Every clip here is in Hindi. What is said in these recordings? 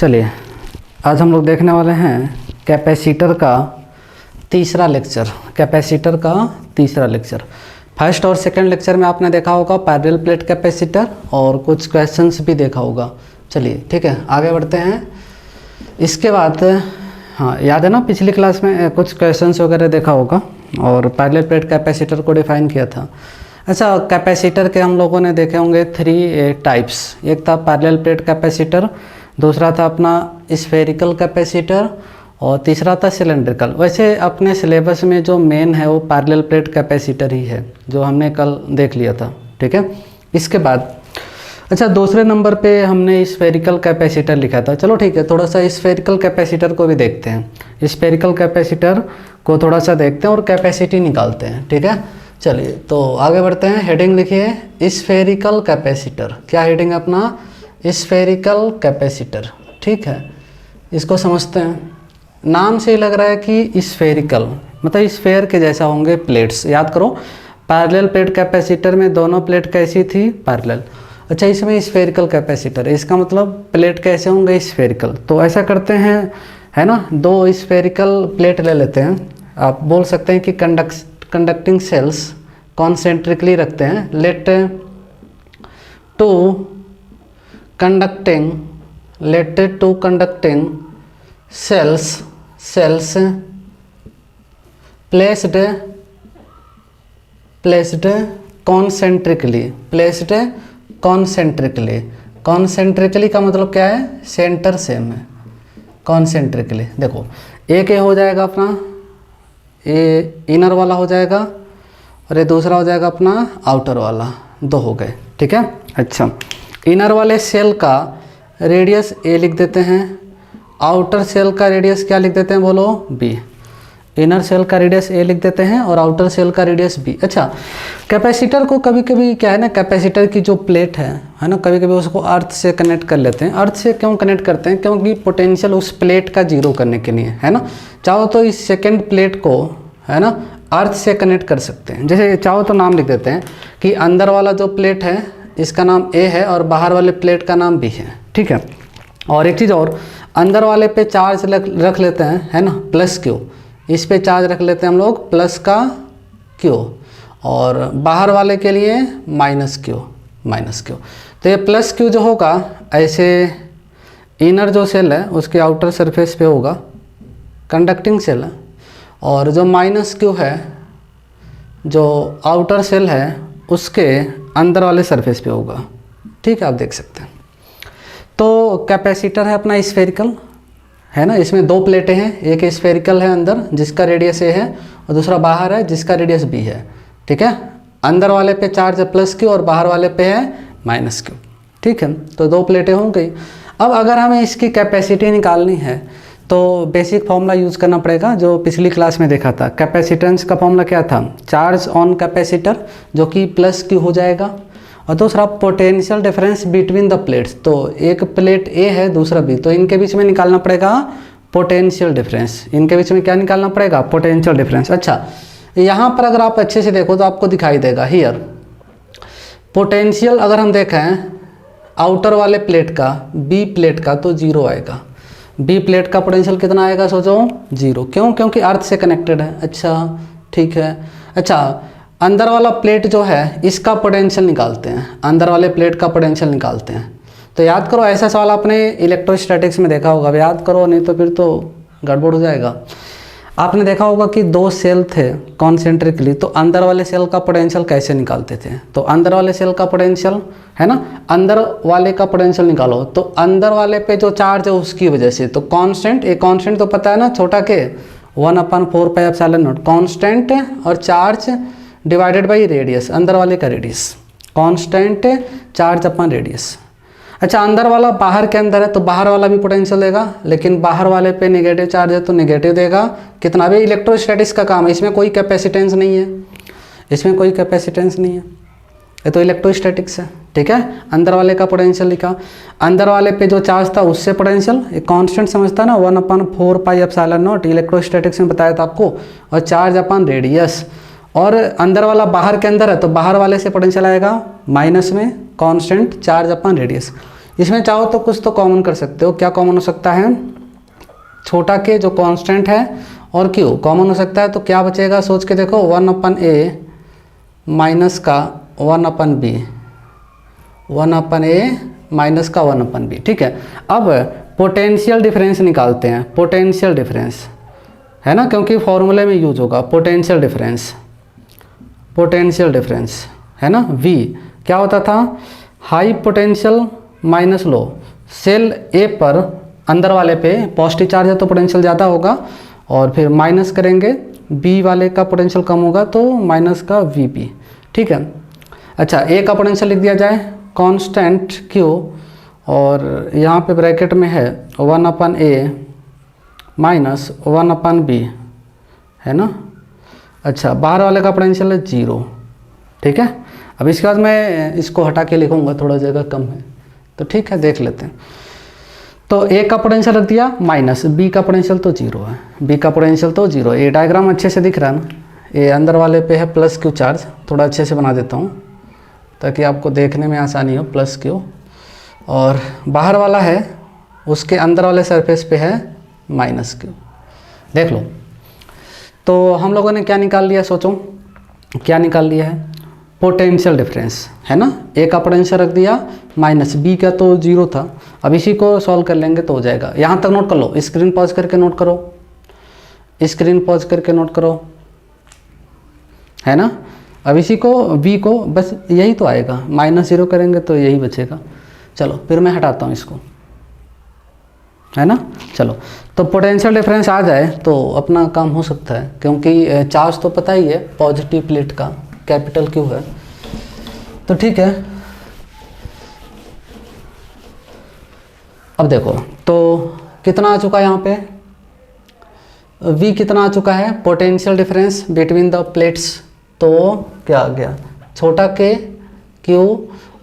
चलिए आज हम लोग देखने वाले हैं कैपेसिटर का तीसरा लेक्चर। फर्स्ट और सेकंड लेक्चर में आपने देखा होगा पैरेलल प्लेट कैपेसिटर और कुछ क्वेश्चंस भी देखा होगा। चलिए ठीक है, आगे बढ़ते हैं। इसके बाद हाँ, याद है ना, पिछली क्लास में कुछ क्वेश्चंस वगैरह देखा होगा और पैरेलल प्लेट कैपेसिटर को डिफाइन किया था। अच्छा, कैपेसिटर के हम लोगों ने देखे होंगे 3 टाइप्स। एक था पैरेलल प्लेट कैपेसिटर, दूसरा था अपना स्फेरिकल कैपेसिटर और तीसरा था सिलेंड्रिकल। वैसे अपने सिलेबस में जो मेन है वो पैरेलल प्लेट कैपेसिटर ही है, जो हमने कल देख लिया था। ठीक है, इसके बाद अच्छा दूसरे नंबर पे हमने स्फेरिकल कैपेसिटर लिखा था। चलो ठीक है, थोड़ा सा स्फेरिकल कैपेसिटर को भी देखते हैं। स्फेरिकल कैपेसिटर को थोड़ा सा देखते हैं और कैपेसिटी निकालते हैं। ठीक है, चलिए तो आगे बढ़ते हैं। हेडिंग लिखिए स्फेरिकल कैपेसिटर। क्या हेडिंग है अपना? Spherical capacitor. ठीक है, इसको समझते हैं। नाम से ही लग रहा है कि स्फेरिकल मतलब स्फेयर के जैसा होंगे प्लेट्स। याद करो, पैरेलल प्लेट कैपेसिटर में दोनों प्लेट कैसी थी? पैरेलल। अच्छा, इसमें स्फेरिकल कैपेसिटर है, इसका मतलब प्लेट कैसे होंगे? स्फेरिकल। तो ऐसा करते हैं, है ना, 2 स्फेरिकल प्लेट ले लेते हैं। आप बोल सकते हैं कि कंडक्टिंग सेल्स कॉन्सेंट्रिकली रखते हैं। Let to conducting cells placed concentrically का मतलब क्या है? सेंटर सेम है। कॉन्सेंट्रिकली देखो, एक ये हो जाएगा अपना, ये इनर वाला हो जाएगा और ये दूसरा हो जाएगा अपना आउटर वाला। 2 हो गए। ठीक है, अच्छा इनर वाले सेल का रेडियस ए लिख देते हैं, आउटर सेल का रेडियस क्या लिख देते हैं? बोलो, बी। इनर सेल का रेडियस ए लिख देते हैं और आउटर सेल का रेडियस बी। अच्छा, कैपेसिटर को कभी कभी क्या है ना, कैपेसिटर की जो प्लेट है ना, कभी कभी उसको अर्थ से कनेक्ट कर लेते हैं। अर्थ से क्यों कनेक्ट करते हैं? क्योंकि पोटेंशियल उस प्लेट का जीरो करने के लिए, है ना। चाहो तो इस सेकेंड प्लेट को, है ना, अर्थ से कनेक्ट कर सकते हैं। जैसे चाहो तो नाम लिख देते हैं कि अंदर वाला जो प्लेट है इसका नाम ए है और बाहर वाले प्लेट का नाम बी है। ठीक है, और एक चीज़ और, अंदर वाले पे चार्ज रख लेते हैं, है ना, प्लस क्यू। इस पे चार्ज रख लेते हैं हम लोग प्लस का क्यू, और बाहर वाले के लिए माइनस क्यू। तो ये प्लस क्यू जो होगा, ऐसे इनर जो सेल है उसके आउटर सरफेस पे होगा, कंडक्टिंग सेल है, और जो माइनस क्यू है जो आउटर सेल है उसके अंदर वाले सरफेस पे होगा। ठीक है, आप देख सकते हैं। तो कैपेसिटर है अपना स्फेरिकल, है ना। इसमें 2 प्लेटें हैं, एक स्फेरिकल है अंदर जिसका रेडियस ए है और दूसरा बाहर है जिसका रेडियस बी है। ठीक है, अंदर वाले पे चार्ज है प्लस क्यू और बाहर वाले पे है माइनस क्यू। ठीक है, तो 2 प्लेटें हो गई। अब अगर हमें इसकी कैपेसिटी निकालनी है तो बेसिक फॉर्मूला यूज़ करना पड़ेगा जो पिछली क्लास में देखा था। कैपेसिटेंस का फॉर्मूला क्या था? चार्ज ऑन कैपेसिटर, जो कि प्लस क्यू हो जाएगा, और दूसरा potential difference between the plates. तो एक प्लेट ए है, दूसरा बी, तो इनके बीच में निकालना पड़ेगा पोटेंशियल डिफरेंस। इनके बीच में क्या निकालना पड़ेगा? Potential difference. अच्छा, यहाँ पर अगर आप अच्छे से देखो तो आपको दिखाई देगा हियर पोटेंशियल। अगर हम देखें आउटर वाले प्लेट का, बी प्लेट का, तो 0 आएगा। बी प्लेट का पोटेंशियल कितना आएगा? सोचो, 0। क्यों? क्योंकि अर्थ से कनेक्टेड है। अच्छा ठीक है। अच्छा, अंदर वाला प्लेट जो है इसका पोटेंशियल निकालते हैं, अंदर वाले प्लेट का पोटेंशियल निकालते हैं। तो याद करो, ऐसा सवाल आपने इलेक्ट्रोस्टैटिक्स में देखा होगा। याद करो, नहीं तो फिर तो गड़बड़ हो जाएगा। आपने देखा होगा कि 2 सेल थे कॉन्सेंट्रिकली, तो अंदर वाले सेल का पोटेंशियल कैसे निकालते थे? तो अंदर वाले सेल का पोटेंशियल, है ना, अंदर वाले का पोटेंशियल निकालो। तो अंदर वाले पे जो चार्ज है उसकी वजह से, तो कांस्टेंट, एक कांस्टेंट तो पता है ना, छोटा के 1/4πε0 कांस्टेंट, और चार्ज डिवाइडेड बाई रेडियस, अंदर वाले का रेडियस, कांस्टेंट चार्ज अपन रेडियस। अच्छा, अंदर वाला बाहर के अंदर है तो बाहर वाला भी पोटेंशियल देगा, लेकिन बाहर वाले पे नेगेटिव चार्ज है तो नेगेटिव देगा। कितना भी इलेक्ट्रोस्टैटिक्स का काम है, इसमें कोई कैपेसिटेंस नहीं है, इसमें कोई कैपेसिटेंस नहीं है, ये तो इलेक्ट्रोस्टैटिक्स है। ठीक है, अंदर वाले का पोटेंशियल लिखा, अंदर वाले पे जो चार्ज था उससे पोटेंशियल, एक कांस्टेंट समझता है ना, 1/4πε0 इलेक्ट्रोस्टैटिक्स में बताया था आपको, और चार्ज अपन रेडियस। और अंदर वाला बाहर के अंदर है तो बाहर वाले से पोटेंशियल आएगा माइनस में कांस्टेंट चार्ज अपन रेडियस। इसमें चाहो तो कुछ तो कॉमन कर सकते हो। क्या कॉमन हो सकता है? छोटा के जो कांस्टेंट है और क्यू कॉमन हो सकता है, तो क्या बचेगा सोच के देखो, 1/a माइनस का 1/b, 1/a माइनस का 1/b। ठीक है, अब पोटेंशियल डिफरेंस निकालते हैं। पोटेंशियल डिफरेंस है ना, क्योंकि फॉर्मूले में यूज होगा पोटेंशियल डिफरेंस। पोटेंशियल डिफरेंस है ना, V क्या होता था? High potential minus low. Cell A पर अंदर वाले पे पॉजिटिव चार्ज है तो पोटेंशियल ज़्यादा होगा, और फिर माइनस करेंगे B वाले का पोटेंशियल कम होगा तो माइनस का VP। ठीक है, अच्छा A का पोटेंशियल लिख दिया जाए कांस्टेंट Q, और यहाँ पे ब्रैकेट में है 1/a माइनस 1/b है ना। अच्छा, बाहर वाले का पोटेंशियल है 0। ठीक है, अब इसके बाद मैं इसको हटा के लिखूंगा, थोड़ा जगह कम है तो ठीक है, देख लेते हैं। तो A का पोटेंशियल रख दिया माइनस, B का पोटेंशियल तो 0 है, B का पोटेंशियल तो 0। ये डायग्राम अच्छे से दिख रहा है ना, ये अंदर वाले पे है प्लस Q चार्ज, थोड़ा अच्छे से बना देता हूँ ताकि आपको देखने में आसानी हो, प्लस Q, और बाहर वाला है उसके अंदर वाले सरफेस पे है माइनस Q। देख लो, तो हम लोगों ने क्या निकाल लिया, सोचो क्या निकाल लिया है? पोटेंशियल डिफरेंस है ना। A का पोटेंशियल रख दिया माइनस, B का तो 0 था। अब इसी को सॉल्व कर लेंगे तो हो जाएगा। यहाँ तक नोट कर लो, स्क्रीन पॉज करके नोट करो, स्क्रीन पॉज करके नोट करो, है ना। अब इसी को B को बस यही तो आएगा, -0 करेंगे तो यही बचेगा। चलो फिर मैं हटाता हूँ इसको, है ना। चलो, तो पोटेंशियल डिफरेंस आ जाए तो अपना काम हो सकता है, क्योंकि चार्ज तो पता ही है पॉजिटिव प्लेट का कैपिटल Q है, तो ठीक है। अब देखो तो कितना आ चुका है यहाँ पे, V कितना आ चुका है, potential difference between the plates, तो क्या आ गया, छोटा के Q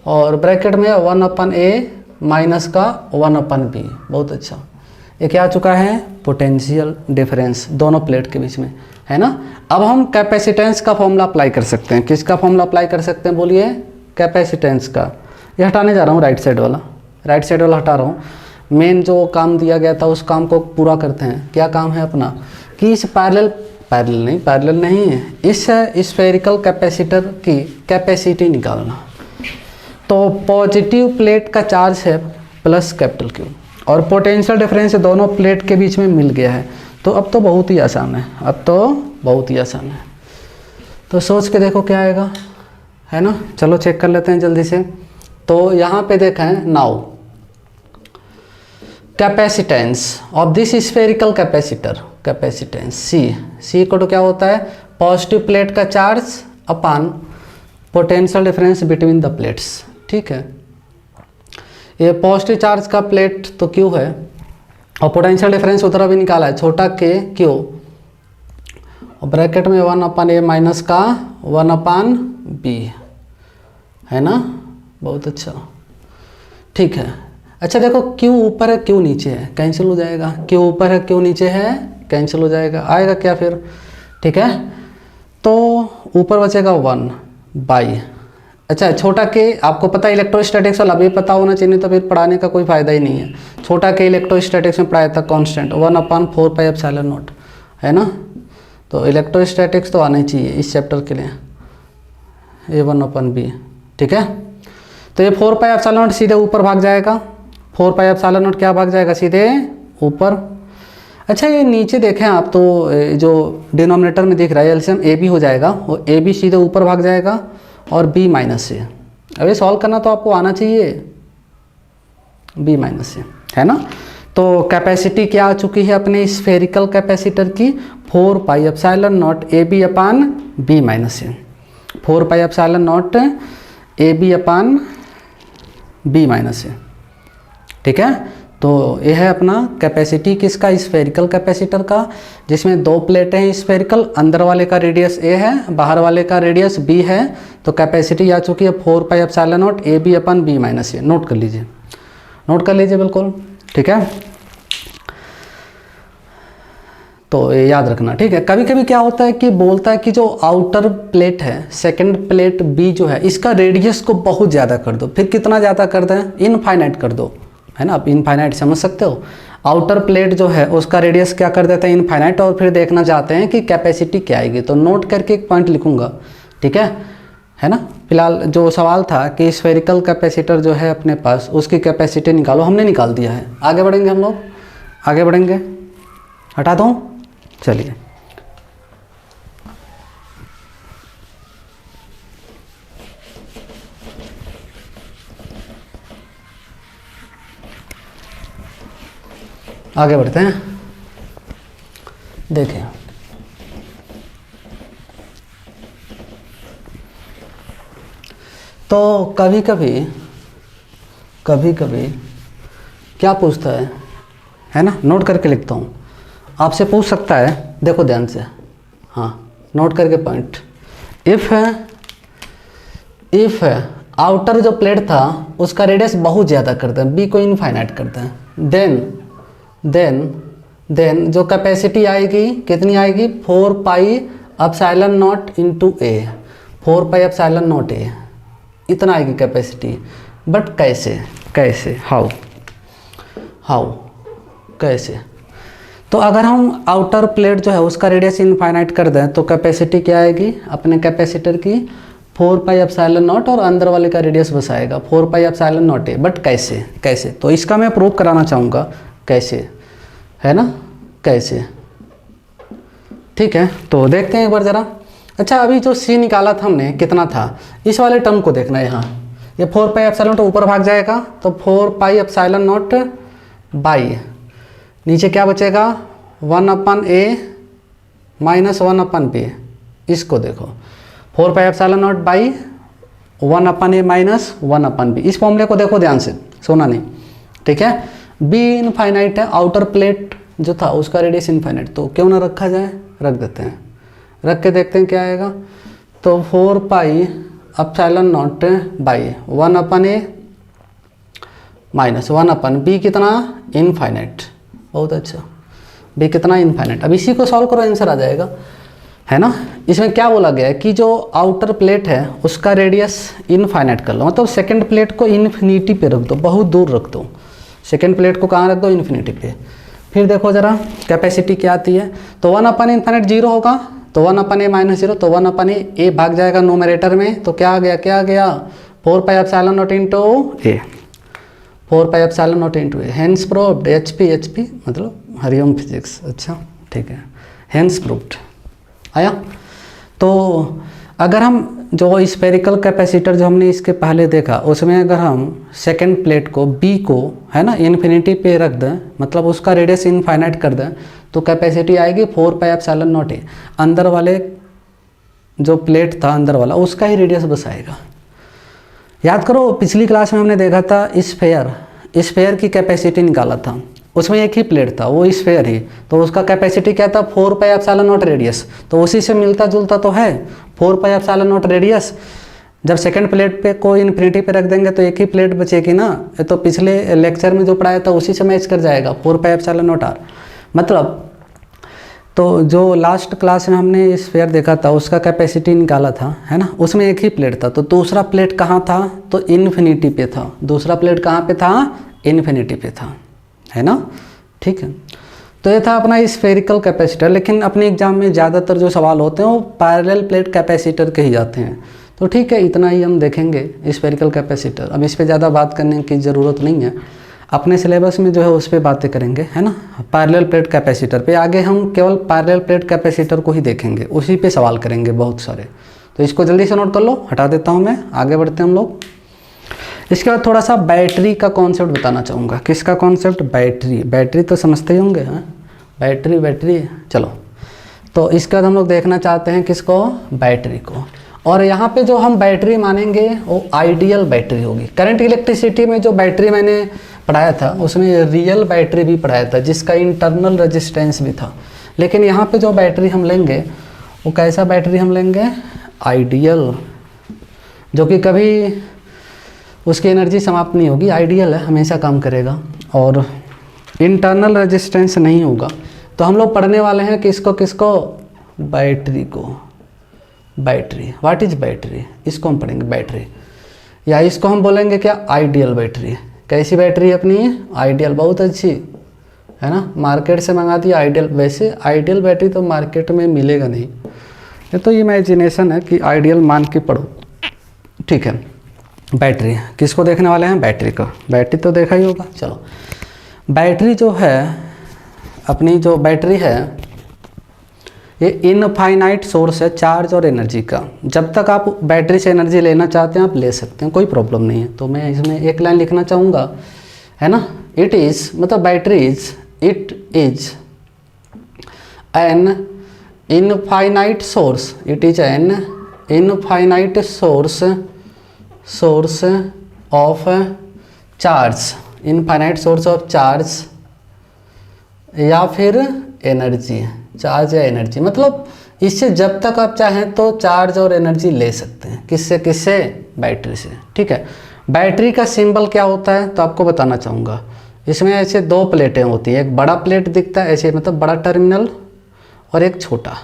और ब्रैकेट में 1/a माइनस का 1/b। बहुत अच्छा, ये क्या आ चुका है, पोटेंशियल डिफरेंस दोनों प्लेट के बीच में, है ना। अब हम कैपेसिटेंस का फॉर्मूला अप्लाई कर सकते हैं। किसका फॉर्मूला अप्लाई कर सकते हैं बोलिए, कैपेसिटेंस का। ये हटाने जा रहा हूँ, राइट साइड वाला हटा रहा हूँ। मेन जो काम दिया गया था उस काम को पूरा करते हैं। क्या काम है अपना, कि इस पैरेलल नहीं है, इस स्फेरिकल कैपेसिटर की कैपेसिटी निकालना। तो पॉजिटिव प्लेट का चार्ज है प्लस कैपिटल Q, और पोटेंशियल डिफरेंस दोनों प्लेट के बीच में मिल गया है। तो अब तो बहुत ही आसान है, तो सोच के देखो क्या आएगा, है ना। चलो चेक कर लेते हैं जल्दी से। तो यहाँ पे देखें, now capacitance of this spherical capacitance C को तो क्या होता है, पॉजिटिव प्लेट का charge upon potential difference between the plates. ठीक है, ये पॉजिटिव चार्ज का प्लेट तो Q है, और पोटेंशियल डिफरेंस उधर भी निकाला है, छोटा के Q, और ब्रैकेट में 1/a माइनस का 1/b, है ना। बहुत अच्छा, ठीक है। अच्छा देखो, Q ऊपर है Q नीचे है, कैंसिल हो जाएगा। Q ऊपर है Q नीचे है, कैंसिल हो जाएगा। आएगा क्या फिर, ठीक है। तो ऊपर बचेगा 1/। अच्छा, छोटा के आपको पता है इलेक्ट्रोस्टैटिक्स वाला, अभी पता होना चाहिए, तो फिर पढ़ाने का कोई फ़ायदा ही नहीं है। छोटा के इलेक्ट्रोस्टैटिक्स में पढ़ाया था कांस्टेंट 1/4πε0, है ना। तो इलेक्ट्रोस्टैटिक्स तो आना ही चाहिए इस चैप्टर के लिए, ये 1/b। ठीक है, तो ये 4πε0 सीधे ऊपर भाग जाएगा। 4πε0 क्या भाग जाएगा, सीधे ऊपर। अच्छा, ये नीचे देखें आप, तो जो डिनोमिनेटर में दिख रहा है एलसीएम AB हो जाएगा, वो AB सीधे ऊपर भाग जाएगा, और B माइनस से। अब ये सॉल्व करना तो आपको आना चाहिए, B माइनस से, है ना। तो कैपेसिटी क्या आ चुकी है अपने स्फेरिकल कैपेसिटर की, 4πε0 AB अपान B माइनस से, 4πε0 AB अपान B माइनस से। ठीक है, तो यह है अपना कैपेसिटी किसका, स्फेरिकल कैपेसिटर का, जिसमें दो प्लेटें हैं स्फेरिकल, अंदर वाले का रेडियस A है, बाहर वाले का रेडियस B है। तो कैपेसिटी आ चुकी है 4πε0 AB अपन B माइनस से। नोट कर लीजिए बिल्कुल, ठीक है। तो ये याद रखना, ठीक है। कभी कभी क्या होता है कि बोलता है कि जो आउटर प्लेट है, सेकंड प्लेट बी जो है, इसका रेडियस को बहुत ज़्यादा कर दो। फिर कितना ज़्यादा कर दें? इनफाइनाइट कर दो, है ना। आप इनफाइनाइट समझ सकते हो। आउटर प्लेट जो है उसका रेडियस क्या कर देते हैं? इनफाइनाइट। और फिर देखना चाहते हैं कि कैपेसिटी क्या आएगी, तो नोट करके एक पॉइंट लिखूंगा, ठीक है ना। फिलहाल जो सवाल था कि स्फेरिकल कैपेसिटर जो है अपने पास, उसकी कैपेसिटी निकालो, हमने निकाल दिया है। आगे बढ़ेंगे हम लोग, आगे बढ़ेंगे। हटा दूँ? चलिए, आगे बढ़ते हैं। देखें, तो कभी कभी क्या पूछता है ना, नोट करके लिखता हूँ। आपसे पूछ सकता है, देखो ध्यान से, हाँ नोट करके पॉइंट। इफ़ है आउटर जो प्लेट था उसका रेडियस बहुत ज़्यादा करते हैं, बी को इनफाइनाइट करते हैं, देन जो कैपेसिटी आएगी कितनी आएगी? 4 pi epsilon not into A, 4 pi epsilon not a, इतना आएगी कैपेसिटी। बट कैसे हाउ कैसे? तो अगर हम आउटर प्लेट जो है उसका रेडियस इनफाइनाइट कर दें तो कैपेसिटी क्या आएगी अपने कैपेसिटर की? 4 पाई एप्सिलॉन नॉट, और अंदर वाले का रेडियस बस आएगा 4 pi epsilon not a. But कैसे? तो इसका मैं प्रूव कराना चाहूँगा कैसे, है ना, कैसे, ठीक है। तो देखते हैं एक बार ज़रा। अच्छा, अभी जो सी निकाला था हमने कितना था, इस वाले टर्म को देखना है। यहाँ ये 4 पाई एप्सिलॉन नॉट ऊपर भाग जाएगा, तो 4 पाई एप्सिलॉन नॉट बाई, नीचे क्या बचेगा? 1/a minus 1/b। इसको देखो, 4 pi epsilon not by 1/a minus 1/b। इस फॉर्मूले को देखो ध्यान से, सोना नहीं, ठीक है। बी इनफाइनाइट है, आउटर प्लेट जो था उसका रेडियस इनफाइनाइट, तो क्यों ना रखा जाए, रख देते हैं। रख के देखते हैं क्या आएगा। तो 4 pi epsilon not by 1/a minus 1/b, कितना? इनफाइनाइट। बहुत अच्छा, बी कितना? इनफाइनाइट। अब इसी को सॉल्व करो, आंसर आ जाएगा, है ना। इसमें क्या बोला गया है कि जो आउटर प्लेट है उसका रेडियस इनफाइनाइट कर लो, मतलब सेकंड प्लेट को इन्फिनिटी पे रख दो, बहुत दूर रख दो। सेकंड प्लेट को कहाँ रख दो? इन्फिनिटी पे। फिर देखो ज़रा कैपेसिटी क्या आती है। तो 1/a इनफाइनाइट 0 होगा, तो 1/a माइनस 0, तो 1/a भाग जाएगा नोमरेटर में, तो क्या आ गया? 4 pi epsilon not into A, 4 pi epsilon not into A. Hence proved, HP मतलब हरिओम फिजिक्स। अच्छा ठीक है, हेंस प्रूव्ड आया। तो अगर हम जो स्फेरिकल कैपेसिटर जो हमने इसके पहले देखा, उसमें अगर हम सेकंड प्लेट को बी को, है ना, इन्फिनिटी पे रख दें, मतलब उसका रेडियस इनफाइनाइट कर दें, तो कैपेसिटी आएगी 4 पाई एप्सिलॉन नॉट ए। अंदर वाले जो प्लेट था अंदर वाला, उसका ही रेडियस बस आएगा। याद करो, पिछली क्लास में हमने देखा था स्फेयर की कैपेसिटी निकाला था, उसमें एक ही प्लेट था, वो स्फेयर ही, तो उसका कैपेसिटी क्या था? 4 पाई एप्सिलॉन नॉट रेडियस। तो उसी से मिलता जुलता तो है 4 पाई एप्सिलॉन नॉट रेडियस। जब सेकंड प्लेट पे को इन्फिनिटी पे रख देंगे तो एक ही प्लेट बचेगी ना, ये तो पिछले लेक्चर में जो पढ़ाया था उसी से मैच कर जाएगा, 4 पाई एप्सिलॉन नॉट आर। मतलब तो जो लास्ट क्लास में हमने स्फेयर देखा था उसका कैपेसिटी निकाला था, है ना, उसमें एक ही प्लेट था, तो दूसरा प्लेट कहाँ था? तो इन्फिनिटी पे था। दूसरा प्लेट कहाँ पे था? इन्फिनिटी पे था, है ना, ठीक है। तो ये था अपना स्फेरिकल कैपेसिटर। लेकिन अपने एग्जाम में ज़्यादातर जो सवाल होते हैं वो पैरेलल प्लेट कैपेसिटर के ही जाते हैं, तो ठीक है, इतना ही हम देखेंगे स्फेरिकल कैपेसिटर। अब इस पर ज़्यादा बात करने की ज़रूरत नहीं है, अपने सिलेबस में जो है उस पर बातें करेंगे, है ना। पैरेलल प्लेट कैपेसिटर पे आगे हम केवल पैरेलल प्लेट कैपेसिटर को ही देखेंगे, उसी पे सवाल करेंगे बहुत सारे। तो इसको जल्दी से नोट कर लो, हटा देता हूँ मैं, आगे बढ़ते हैं हम लोग। इसके बाद थोड़ा सा बैटरी का कॉन्सेप्ट बताना चाहूँगा। किसका कॉन्सेप्ट? बैटरी तो समझते ही होंगे, हैं, बैटरी। चलो, तो इसके बाद हम लोग देखना चाहते हैं किसको? बैटरी को। और यहाँ पे जो हम बैटरी मानेंगे वो आइडियल बैटरी होगी। करंट इलेक्ट्रिसिटी में जो बैटरी मैंने पढ़ाया था उसमें रियल बैटरी भी पढ़ाया था, जिसका इंटरनल रेजिस्टेंस भी था। लेकिन यहाँ पे जो बैटरी हम लेंगे वो कैसा बैटरी हम लेंगे? आइडियल, जो कि कभी उसकी एनर्जी समाप्त नहीं होगी, आइडियल है, हमेशा काम करेगा और इंटरनल रेजिस्टेंस नहीं होगा। तो हम लोग पढ़ने वाले हैं किसको किसको, बैटरी को। बैटरी, व्हाट इज बैटरी, इसको हम पढ़ेंगे बैटरी, या इसको हम बोलेंगे क्या, आइडियल बैटरी। कैसी बैटरी अपनी, आइडियल, बहुत अच्छी है ना, मार्केट से मंगा दी आइडियल। वैसे आइडियल बैटरी तो मार्केट में मिलेगा नहीं, ये तो इमेजिनेशन है कि आइडियल मान के पढ़ो, ठीक है। बैटरी किसको देखने वाले हैं, बैटरी को। बैटरी तो देखा ही होगा। चलो, बैटरी जो है अपनी, जो बैटरी है ये इनफाइनाइट सोर्स है चार्ज और एनर्जी का। जब तक आप बैटरी से एनर्जी लेना चाहते हैं आप ले सकते हैं, कोई प्रॉब्लम नहीं है। तो मैं इसमें एक लाइन लिखना चाहूँगा, है ना, इट इज़, मतलब battery is, it is an infinite source, it is an infinite source of charge, infinite source of charge या फिर एनर्जी, चार्ज या एनर्जी, मतलब इससे जब तक आप चाहें तो चार्ज और एनर्जी ले सकते हैं। किससे किससे, बैटरी से, ठीक है। बैटरी का सिंबल क्या होता है तो आपको बताना चाहूँगा। इसमें ऐसे दो प्लेटें होती हैं, एक बड़ा प्लेट दिखता है ऐसे, मतलब बड़ा टर्मिनल, और एक छोटा।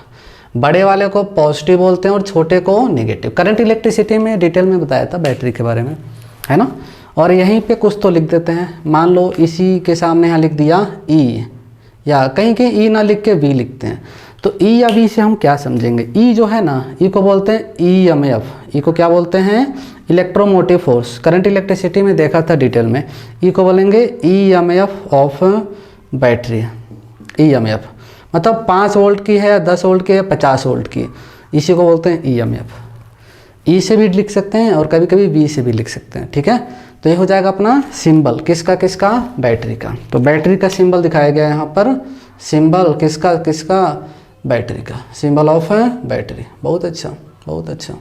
बड़े वाले को पॉजिटिव बोलते हैं और छोटे को नेगेटिव। करंट इलेक्ट्रिसिटी में डिटेल में बताया था बैटरी के बारे में, है ना। और यहीं पे कुछ तो लिख देते हैं, मान लो इसी के सामने यहाँ लिख दिया ई, या कहीं कहीं ई ना लिख के वी लिखते हैं। तो ई या वी से हम क्या समझेंगे, ई जो है ना, ई को बोलते हैं EMF, ई को क्या बोलते हैं, इलेक्ट्रोमोटिव फोर्स। करंट इलेक्ट्रिसिटी में देखा था डिटेल में, ई को बोलेंगे EMF ऑफ बैटरी। EMF मतलब 5 वोल्ट की है, 10 वोल्ट की है, 50 वोल्ट की, इसी को बोलते हैं EMF। ई से भी लिख सकते हैं और कभी कभी वी से भी लिख सकते हैं, ठीक है। तो ये हो जाएगा अपना सिंबल, किसका किसका, बैटरी का। तो बैटरी का सिंबल दिखाया गया है यहाँ पर, सिंबल किसका किसका, बैटरी का, सिंबल ऑफ बैटरी। बहुत अच्छा, बहुत अच्छा,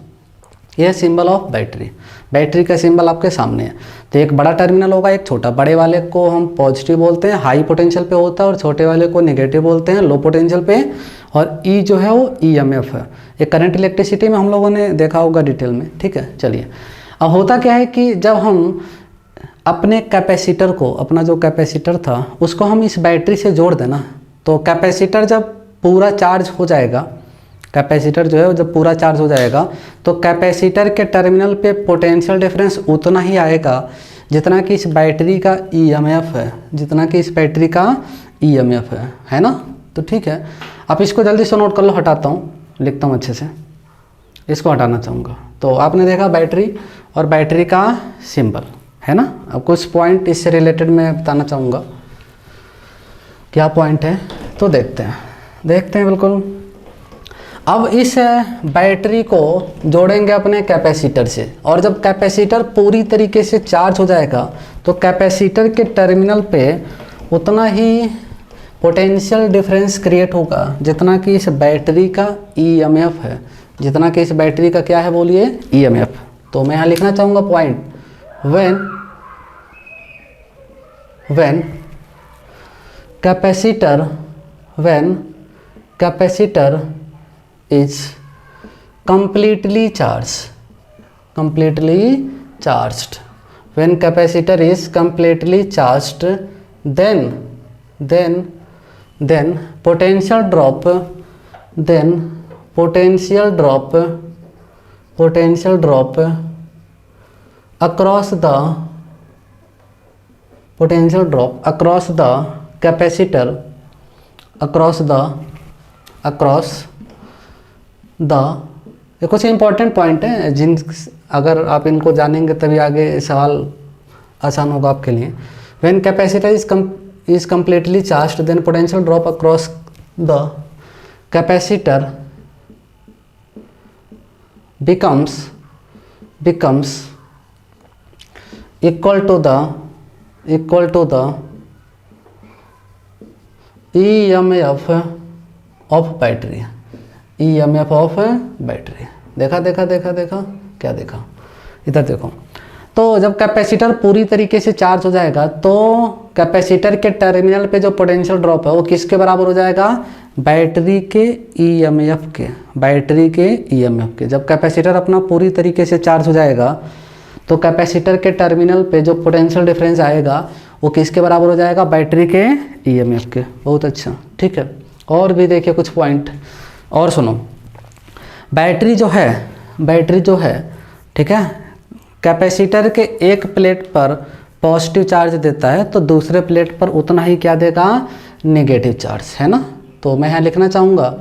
यह सिंबल ऑफ बैटरी। बैटरी का सिंबल आपके सामने है। तो एक बड़ा टर्मिनल होगा, एक छोटा। बड़े वाले को हम पॉजिटिव बोलते हैं, हाई पोटेंशियल पे होता है, और छोटे वाले को नेगेटिव बोलते हैं, लो पोटेंशियल पे। और ई जो है वो EMF है। ये करंट इलेक्ट्रिसिटी में हम लोगों ने देखा होगा डिटेल में, ठीक है। चलिए, अब होता क्या है कि जब हम अपने कैपेसिटर को, अपना जो कैपेसिटर था उसको हम इस बैटरी से जोड़ देना, तो कैपेसिटर जब पूरा चार्ज हो जाएगा, कैपेसिटर जो है जब पूरा चार्ज हो जाएगा, तो कैपेसिटर के टर्मिनल पे पोटेंशियल डिफरेंस उतना ही आएगा जितना कि इस बैटरी का EMF है, जितना कि इस बैटरी का EMF है ना। तो ठीक है, आप इसको जल्दी से नोट कर लो, हटाता हूँ, लिखता हूँ अच्छे से, इसको हटाना चाहूँगा। तो आपने देखा बैटरी और बैटरी का सिंबल, है ना। अब कुछ पॉइंट इससे रिलेटेड मैं बताना चाहूँगा, क्या पॉइंट है तो देखते हैं बिल्कुल। अब इस बैटरी को जोड़ेंगे अपने कैपेसिटर से, और जब कैपेसिटर पूरी तरीके से चार्ज हो जाएगा तो कैपेसिटर के टर्मिनल पे उतना ही पोटेंशियल डिफरेंस क्रिएट होगा जितना कि इस बैटरी का EMF है, जितना कि इस बैटरी का क्या है बोलिए, EMF। तो मैं यहाँ लिखना चाहूँगा point, when capacitor is completely charged, when capacitor is completely charged, then potential drop across the capacitor, ये कुछ इंपॉर्टेंट पॉइंट है जिन, अगर आप इनको जानेंगे तभी आगे सवाल आसान होगा आपके लिए। When capacitor is completely charged, then potential drop across the capacitor becomes equal to the EMF of battery, EMF of battery. देखा क्या देखा, इधर देखो। तो जब कैपेसिटर पूरी तरीके से चार्ज हो जाएगा तो कैपेसिटर के टर्मिनल पे जो पोटेंशियल ड्रॉप है वो किसके बराबर हो जाएगा, बैटरी के EMF के, बैटरी के EMF के। जब कैपेसिटर अपना पूरी तरीके से चार्ज हो जाएगा तो कैपेसिटर के टर्मिनल पे जो पोटेंशियल डिफरेंस आएगा वो किसके बराबर हो जाएगा, बैटरी के EMF के। बहुत अच्छा, ठीक है। और भी देखिए कुछ पॉइंट और सुनो। बैटरी जो है ठीक है, कैपेसिटर के एक प्लेट पर पॉजिटिव चार्ज देता है तो दूसरे प्लेट पर उतना ही क्या देगा, नेगेटिव चार्ज, है ना। तो मैं यहाँ लिखना चाहूँगा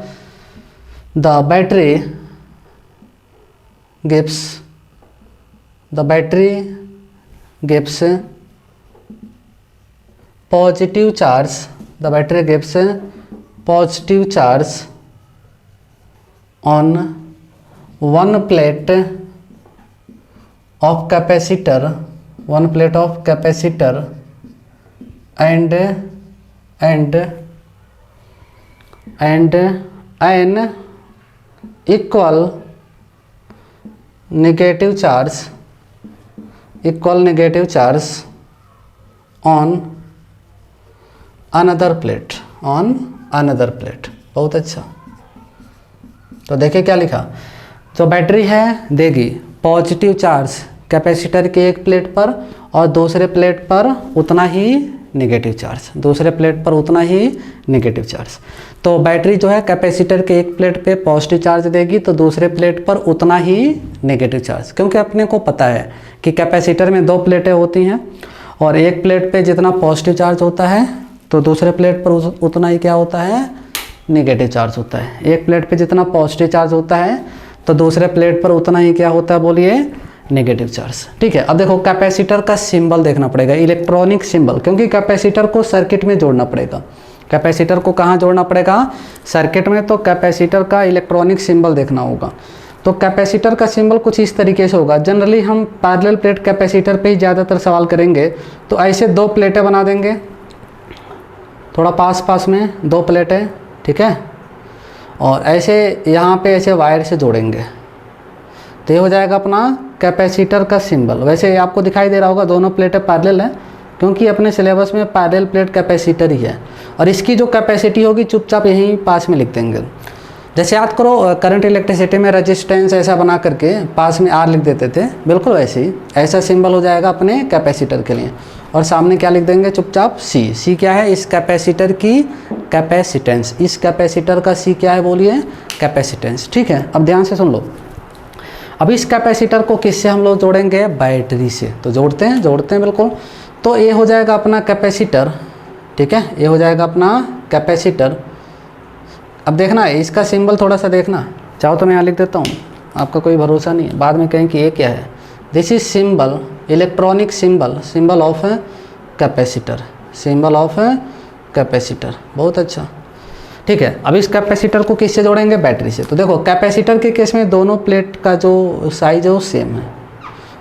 the battery gives positive charge on one plate of capacitor and an equal negative charge on another plate। बहुत अच्छा। तो देखिए क्या लिखा, तो बैटरी है देगी पॉजिटिव चार्ज कैपेसिटर के एक प्लेट पर और दूसरे प्लेट पर उतना ही नेगेटिव चार्ज। तो बैटरी जो है कैपेसिटर के एक प्लेट पे पॉजिटिव चार्ज देगी तो दूसरे प्लेट पर उतना ही नेगेटिव चार्ज, क्योंकि अपने को पता है कि कैपेसिटर में 2 प्लेटें होती हैं और एक प्लेट पे जितना पॉजिटिव चार्ज होता है तो दूसरे प्लेट पर उतना ही क्या होता है, नेगेटिव चार्ज होता है। एक प्लेट पे जितना पॉजिटिव चार्ज होता है तो दूसरे प्लेट पर उतना ही क्या होता है, बोलिए, नेगेटिव चार्ज। ठीक है, अब देखो कैपेसिटर का सिंबल देखना पड़ेगा, इलेक्ट्रॉनिक सिंबल, क्योंकि कैपेसिटर को सर्किट में जोड़ना पड़ेगा। कैपेसिटर को कहाँ जोड़ना पड़ेगा, सर्किट में। तो कैपेसिटर का इलेक्ट्रॉनिक सिंबल देखना होगा। तो कैपेसिटर का सिंबल कुछ इस तरीके से होगा। जनरली हम पैरेलल प्लेट कैपेसिटर पे ही ज़्यादातर सवाल करेंगे। तो ऐसे 2 प्लेटें बना देंगे, थोड़ा पास में 2 प्लेटें, ठीक है, और ऐसे यहाँ पे ऐसे वायर से जोड़ेंगे तो ये हो जाएगा अपना कैपेसिटर का सिंबल। वैसे आपको दिखाई दे रहा होगा दोनों प्लेटें पैरेलल हैं, क्योंकि अपने सिलेबस में पैरेलल प्लेट कैपेसिटर ही है। और इसकी जो कैपेसिटी होगी चुपचाप यहीं पास में लिख देंगे। जैसे याद करो करंट इलेक्ट्रिसिटी में रेजिस्टेंस ऐसा बना करके पास में R लिख देते थे, बिल्कुल वैसे ही ऐसा सिंबल हो जाएगा अपने कैपेसिटर के लिए। और सामने क्या लिख देंगे चुपचाप, C क्या है, इस कैपेसिटर की कैपेसिटेंस। इस कैपेसिटर का C क्या है, बोलिए, कैपेसिटेंस। ठीक है, अब ध्यान से सुन लो। अब इस कैपेसिटर को किससे हम लोग जोड़ेंगे, बैटरी से। तो जोड़ते हैं बिल्कुल। तो ये हो जाएगा अपना कैपेसिटर, ठीक है, ये हो जाएगा अपना कैपेसिटर। अब देखना इसका सिंबल थोड़ा सा देखना, चाहो तो मैं यहाँ लिख देता हूँ, आपका कोई भरोसा नहीं है, बाद में कहें कि ये क्या है। This is symbol, electronic symbol of capacitor, बहुत अच्छा। ठीक है, अब इस कैपेसिटर को किससे जोड़ेंगे, बैटरी से। तो देखो कैपेसिटर के केस में दोनों प्लेट का जो साइज है वो सेम है,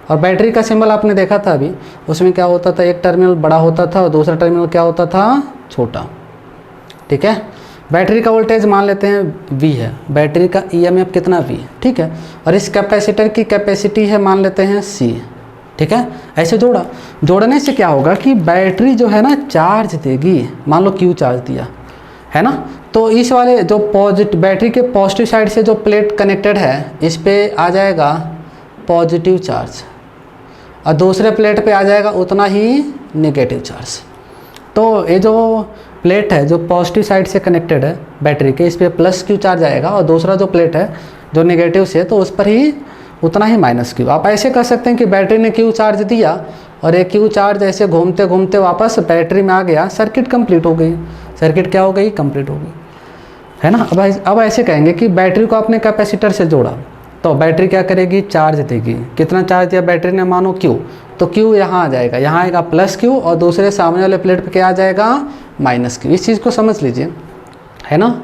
और बैटरी का सिंबल आपने देखा था अभी, उसमें क्या होता था, एक टर्मिनल बड़ा होता था और दूसरा टर्मिनल क्या होता था, छोटा। ठीक है, बैटरी का वोल्टेज मान लेते हैं V है, बैटरी का EMF कितना V, ठीक है, और इस कैपेसिटर की कैपेसिटी है मान लेते हैं C। ठीक है, ऐसे जोड़ने से क्या होगा कि बैटरी जो है ना चार्ज देगी, मान लो Q चार्ज दिया है ना, तो इस वाले जो बैटरी के पॉजिटिव साइड से जो प्लेट कनेक्टेड है इस पे आ जाएगा पॉजिटिव चार्ज और दूसरे प्लेट पे आ जाएगा उतना ही नेगेटिव चार्ज। तो ये जो प्लेट है जो पॉजिटिव साइड से कनेक्टेड है बैटरी के, इस पे प्लस Q चार्ज आएगा, और दूसरा जो प्लेट है जो नेगेटिव से, तो उस पर ही उतना ही माइनस Q। आप ऐसे कर सकते हैं कि बैटरी ने Q चार्ज दिया और एक Q चार्ज ऐसे घूमते घूमते वापस बैटरी में आ गया, सर्किट कंप्लीट हो गई। सर्किट क्या हो गई, कंप्लीट हो गई, है ना। अब ऐसे कहेंगे कि बैटरी को आपने कैपेसिटर से जोड़ा तो बैटरी क्या करेगी, चार्ज देगी। कितना चार्ज दिया बैटरी ने, मानो Q, तो Q यहाँ आ जाएगा, यहाँ आएगा प्लस Q और दूसरे सामने वाले प्लेट पे क्या आ जाएगा, माइनस Q। इस चीज़ को समझ लीजिए, है ना।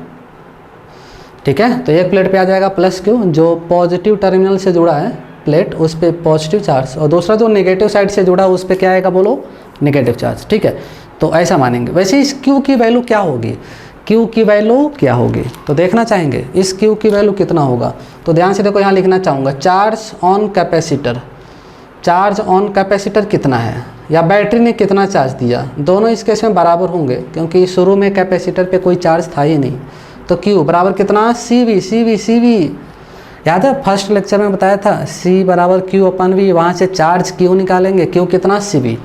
ठीक है, तो एक प्लेट पे आ जाएगा प्लस Q, जो पॉजिटिव टर्मिनल से जुड़ा है प्लेट उस पर पॉजिटिव चार्ज, और दूसरा जो नेगेटिव साइड से जुड़ा है उस पर क्या आएगा, बोलो, नेगेटिव चार्ज। ठीक है, तो ऐसा मानेंगे। वैसे इस Q की वैल्यू क्या होगी, Q की वैल्यू क्या होगी, तो देखना चाहेंगे इस Q की वैल्यू कितना होगा। तो ध्यान से देखो, यहाँ लिखना चाहूँगा चार्ज ऑन कैपेसिटर कितना है, या बैटरी ने कितना चार्ज दिया। दोनों इस केस में बराबर होंगे, क्योंकि शुरू में कैपेसिटर पे कोई चार्ज था ही नहीं। तो Q बराबर कितना, CV। याद है फर्स्ट लेक्चर में बताया था C बराबर Q/V, वहाँ से चार्ज Q निकालेंगे, Q कितना, CV।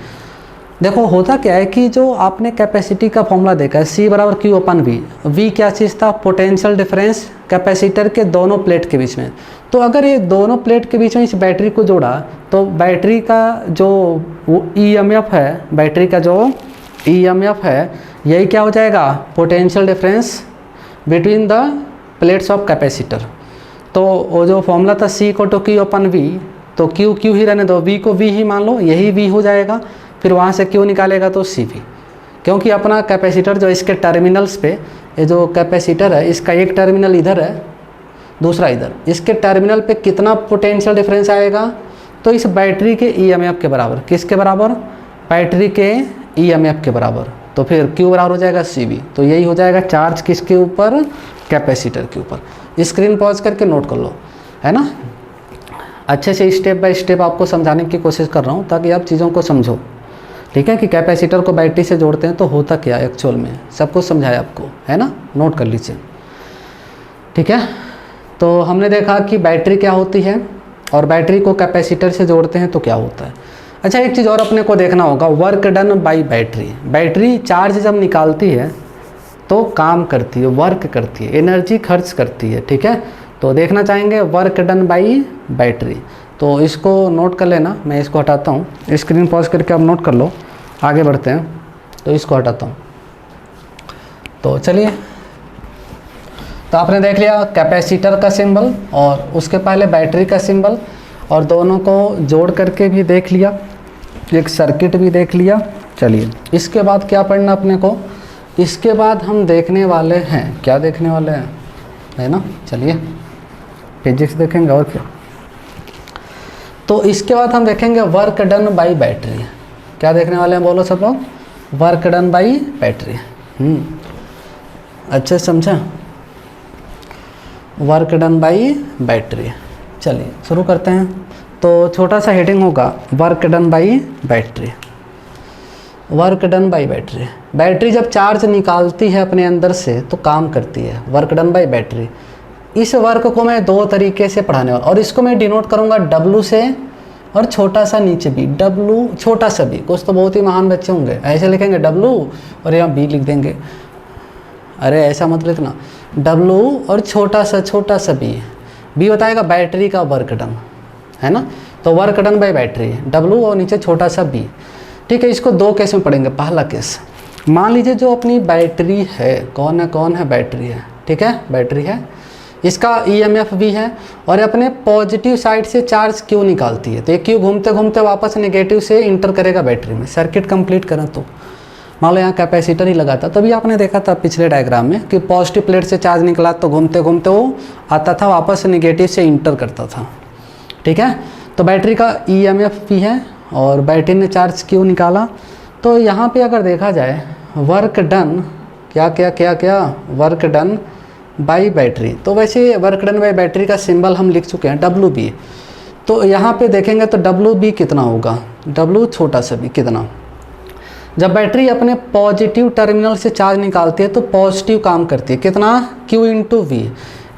देखो होता क्या है कि जो आपने कैपेसिटी का फॉर्मूला देखा है C बराबर Q अपन V, V क्या चीज़ था, पोटेंशियल डिफरेंस कैपेसिटर के दोनों प्लेट के बीच में। तो अगर ये दोनों प्लेट के बीच में इस बैटरी को जोड़ा तो बैटरी का जो EMF है, बैटरी का जो EMF है यही क्या हो जाएगा, potential difference between the plates of capacitor. तो वो जो फॉर्मूला था C को Q अपन V, तो Q Q ही रहने दो, V को V ही मान लो, यही V हो जाएगा। फिर वहाँ से Q निकालेगा तो CV, क्योंकि अपना कैपेसिटर जो इसके टर्मिनल्स पे, ये जो कैपेसिटर है इसका एक टर्मिनल इधर है दूसरा इधर, इसके टर्मिनल पे कितना पोटेंशियल डिफरेंस आएगा, तो इस बैटरी के EMF के बराबर। किसके बराबर, बैटरी के EMF के बराबर। तो फिर Q बराबर हो जाएगा CV। तो यही हो जाएगा चार्ज किसके ऊपर, कैपेसिटर के ऊपर। स्क्रीन पॉज करके नोट कर लो, है ना। अच्छे से स्टेप बाय स्टेप आपको समझाने की कोशिश कर रहा हूँ ताकि आप चीज़ों को समझो, ठीक है, कि कैपेसिटर को बैटरी से जोड़ते हैं तो होता क्या है एक्चुअल में, सब कुछ समझाया आपको, है ना, नोट कर लीजिए, ठीक है। तो हमने देखा कि बैटरी क्या होती है और बैटरी को कैपेसिटर से जोड़ते हैं तो क्या होता है। अच्छा, एक चीज़ और अपने को देखना होगा, work done by battery. Battery charge जब निकालती है तो काम करती है, वर्क करती है, एनर्जी खर्च करती है, ठीक है। तो देखना चाहेंगे वर्क डन बाय बैटरी, तो इसको नोट कर लेना। मैं इसको हटाता हूँ, स्क्रीन पॉज करके आप नोट कर लो, आगे बढ़ते हैं। तो इसको हटाता हूँ। तो चलिए, तो आपने देख लिया कैपेसिटर का सिंबल और उसके पहले बैटरी का सिंबल, और दोनों को जोड़ करके भी देख लिया, एक सर्किट भी देख लिया। चलिए, इसके बाद क्या पढ़ना अपने को, इसके बाद हम देखने वाले हैं, क्या देखने वाले हैं, है ना। चलिए, फिजिक्स देखेंगे और क्या। तो इसके बाद हम देखेंगे वर्क डन बाय बैटरी। क्या देखने वाले हैं बोलो सब लोग, वर्क डन बाय बैटरी। अच्छे समझा, वर्क डन बाय बैटरी। चलिए शुरू करते हैं। तो छोटा सा हेडिंग होगा work done by battery. Work done by battery, battery जब चार्ज निकालती है अपने अंदर से तो काम करती है, वर्क डन बाय बैटरी। इस वर्क को मैं दो तरीके से पढ़ाने वाला, और इसको मैं डिनोट करूँगा W से, और छोटा सा नीचे भी W, छोटा सा भी। कुछ तो बहुत ही महान बच्चे होंगे ऐसे लिखेंगे W और यहाँ B लिख देंगे, अरे ऐसा मत लिखना, W और छोटा सा B बताएगा बैटरी का वर्क डन, है ना। तो work done by battery, W और नीचे छोटा सा B, ठीक है। इसको दो केस में पढ़ेंगे। पहला केस, मान लीजिए जो अपनी बैटरी है, कौन है बैटरी है, ठीक है, बैटरी है, इसका EMF भी है और अपने पॉजिटिव साइड से चार्ज Q निकालती है। तो ये Q घूमते घूमते वापस नेगेटिव से इंटर करेगा बैटरी में। सर्किट कंप्लीट करें तो मान लो यहाँ कैपेसिटर ही लगा था, तभी आपने देखा था पिछले डायग्राम में कि पॉजिटिव प्लेट से चार्ज निकला तो घूमते घूमते वो आता था वापस नेगेटिव से इंटर करता था, ठीक है। तो बैटरी का EMF भी है और बैटरी ने चार्ज Q निकाला। तो यहाँ पे अगर देखा जाए वर्क डन क्या वर्क डन बाई बैटरी, तो वैसे वर्क डन बाई बैटरी का सिंबल हम लिख चुके हैं WB। तो यहाँ पे देखेंगे तो WB कितना होगा, W छोटा सा b कितना। जब बैटरी अपने पॉजिटिव टर्मिनल से चार्ज निकालती है तो पॉजिटिव काम करती है, कितना, Q इंटू V।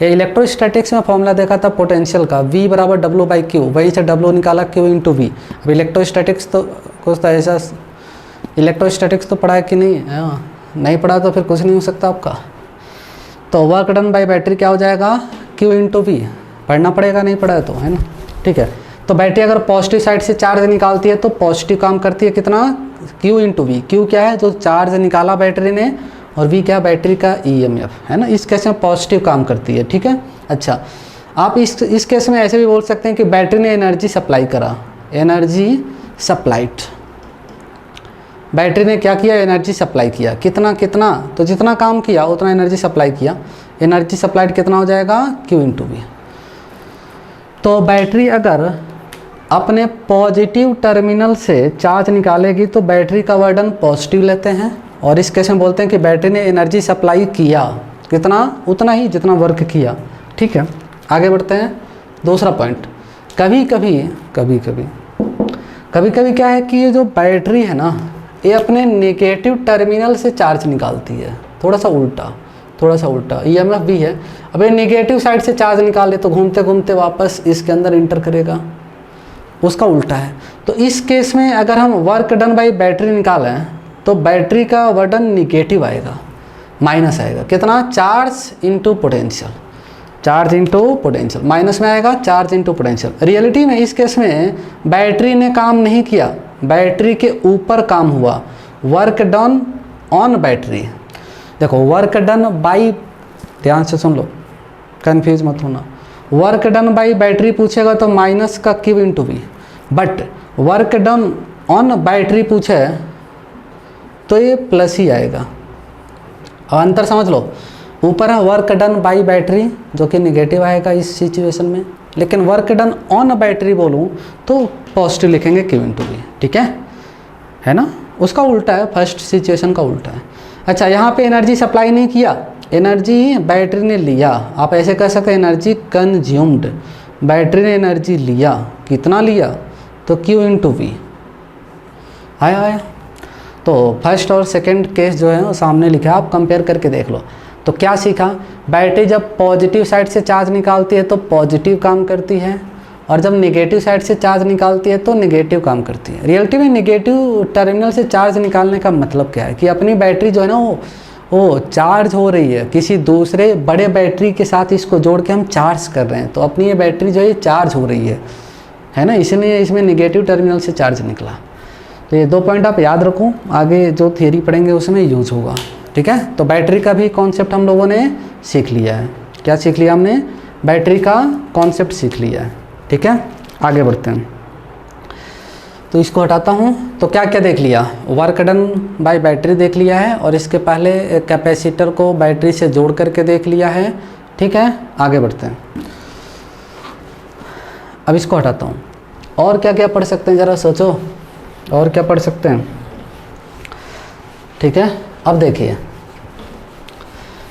ये इलेक्ट्रोस्टैटिक्स में फॉर्मूला देखा था पोटेंशियल का, V बराबर W बाई Q, वही से W निकाला Q इंटू V। अब इलेक्ट्रोस्टैटिक्स तो कुछ तो ऐसा, इलेक्ट्रोस्टैटिक्स तो पढ़ा है कि नहीं, नहीं पढ़ा तो फिर कुछ नहीं हो सकता आपका। तो वर्क डन बाय बैटरी क्या हो जाएगा, Q इंटू V। पढ़ना पड़ेगा, नहीं पढ़ा है तो, है ना, ठीक है। तो बैटरी अगर पॉजिटिव साइड से चार्ज निकालती है तो पॉजिटिव काम करती है, कितना, Q इंटू V। Q क्या है, जो चार्ज निकाला बैटरी ने, और V क्या, बैटरी का EMF, है ना। इस केस में पॉजिटिव काम करती है, ठीक है। अच्छा, आप इस केस में ऐसे भी बोल सकते हैं कि बैटरी ने एनर्जी सप्लाई करा, एनर्जी सप्लाइड। बैटरी ने क्या किया, एनर्जी सप्लाई किया, कितना, तो जितना काम किया उतना एनर्जी सप्लाई किया। एनर्जी सप्लाइड कितना हो जाएगा, Q इंटू V। तो बैटरी अगर अपने पॉजिटिव टर्मिनल से चार्ज निकालेगी तो बैटरी का वर्डन पॉजिटिव लेते हैं, और इस केस में बोलते हैं कि बैटरी ने एनर्जी सप्लाई किया, कितना, उतना ही जितना वर्क किया, ठीक है। आगे बढ़ते हैं। दूसरा पॉइंट, कभी कभी क्या है कि ये जो बैटरी है ना, ये अपने नेगेटिव टर्मिनल से चार्ज निकालती है, थोड़ा सा उल्टा, EMF भी है। अब ये नेगेटिव साइड से चार्ज निकाले तो घूमते घूमते वापस इसके अंदर इंटर करेगा, उसका उल्टा है। तो इस केस में अगर हम वर्क डन बाई बैटरी निकालें तो बैटरी का वर्डन निगेटिव आएगा, माइनस आएगा। कितना? Charge into potential, charge into potential, minus में आएगा चार्ज इंटू पोटेंशियल। रियलिटी में इस केस में बैटरी ने काम नहीं किया, बैटरी के ऊपर काम हुआ। Work done on battery. देखो वर्क डन बाई, ध्यान से सुन लो, कंफ्यूज मत होना। वर्क डन बाई बैटरी पूछेगा तो माइनस का Q into V, but work done on battery पूछे तो ये प्लस ही आएगा। और अंतर समझ लो, ऊपर है वर्क डन बाई बैटरी जो कि निगेटिव आएगा इस सिचुएशन में, लेकिन वर्क डन ऑन बैटरी बोलूँ तो पॉजिटिव लिखेंगे क्यू इंटू वी, ठीक है ना। उसका उल्टा है, फर्स्ट सिचुएशन का उल्टा है। अच्छा, यहाँ पे एनर्जी सप्लाई नहीं किया, एनर्जी बैटरी ने लिया। आप ऐसे कह सकते हैं एनर्जी कंज्यूम्ड, बैटरी ने एनर्जी लिया। कितना लिया? तो क्यू इंटू वी आया। तो फर्स्ट और सेकंड केस जो है वो सामने लिखा है, आप कंपेयर करके देख लो। तो क्या सीखा? बैटरी जब पॉजिटिव साइड से चार्ज निकालती है तो पॉजिटिव काम करती है, और जब नेगेटिव साइड से चार्ज निकालती है तो नेगेटिव काम करती है। रियलिटी में नेगेटिव टर्मिनल से चार्ज निकालने का मतलब क्या है कि अपनी बैटरी जो है ना वो चार्ज हो रही है, किसी दूसरे बड़े बैटरी के साथ इसको जोड़ के हम चार्ज कर रहे हैं, तो अपनी ये बैटरी जो है चार्ज हो रही है ना, इसलिए इसमें नेगेटिव टर्मिनल से चार्ज निकला। तो ये 2 पॉइंट आप याद रखो, आगे जो थियरी पढ़ेंगे उसमें यूज होगा, ठीक है। तो बैटरी का भी कॉन्सेप्ट हम लोगों ने सीख लिया है। क्या सीख लिया हमने? बैटरी का कॉन्सेप्ट सीख लिया है, ठीक है। आगे बढ़ते हैं, तो इसको हटाता हूँ। तो क्या क्या देख लिया? वर्क डन बाय बैटरी देख लिया है, और इसके पहले कैपेसिटर को बैटरी से जोड़ करके देख लिया है, ठीक है। आगे बढ़ते हैं, अब इसको हटाता हूँ। और क्या क्या पढ़ सकते हैं, ज़रा सोचो, और क्या पढ़ सकते हैं, ठीक है। अब देखिए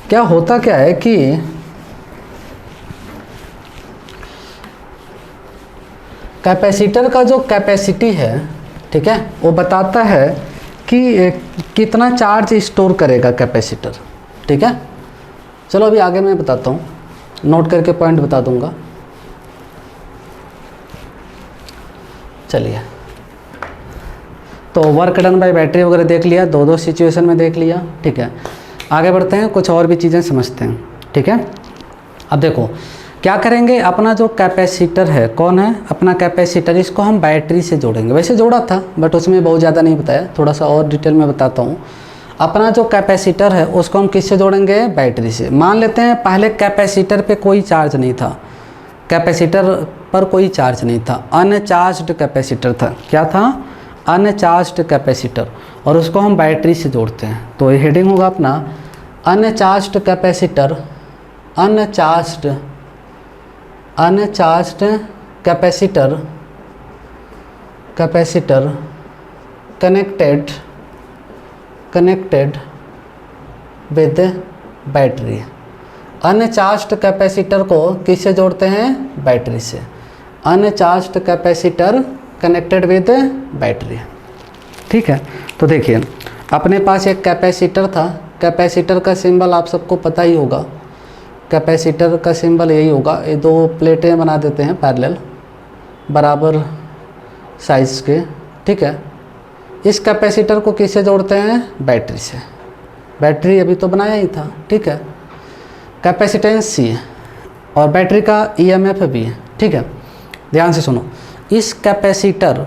क्या होता क्या है कि कैपेसिटर का जो कैपेसिटी है, ठीक है, वो बताता है कि कितना चार्ज स्टोर करेगा कैपेसिटर, ठीक है। चलो अभी आगे मैं बताता हूँ, नोट करके पॉइंट बता दूंगा। चलिए, तो वर्क डन बाय बैटरी वगैरह देख लिया, 2 सिचुएशन में देख लिया, ठीक है। आगे बढ़ते हैं, कुछ और भी चीज़ें समझते हैं, ठीक है। अब देखो क्या करेंगे, अपना जो कैपेसिटर है, कौन है अपना कैपेसिटर, इसको हम बैटरी से जोड़ेंगे। वैसे जोड़ा था बट उसमें बहुत ज़्यादा नहीं बताया, थोड़ा सा और डिटेल में बताता हूँ। अपना जो कैपेसिटर है उसको हम किससे जोड़ेंगे? बैटरी से। मान लेते हैं पहले कैपेसिटर पे कोई चार्ज नहीं था, कैपेसिटर पर कोई चार्ज नहीं था, अनचार्ज्ड कैपेसिटर था। क्या था? अनचार्ज्ड कैपेसिटर, और उसको हम बैटरी से जोड़ते हैं। तो ये हेडिंग होगा अपना uncharged capacitor, uncharged capacitor, capacitor connected with battery. Uncharged capacitor को किससे जोड़ते हैं? बैटरी से। Uncharged capacitor connected with battery, ठीक है। तो देखिए अपने पास एक कैपेसिटर था, कैपेसिटर का सिंबल आप सबको पता ही होगा, कैपेसिटर का सिंबल यही होगा। ये 2 प्लेटें बना देते हैं पैरेलल, बराबर साइज़ के, ठीक है। इस कैपेसिटर को किससे जोड़ते हैं? बैटरी से। बैटरी अभी तो बनाया ही था, ठीक है। कैपेसिटेंस सी है और बैटरी का ईएमएफ भी है, ठीक है। ध्यान से सुनो, इस कैपेसिटर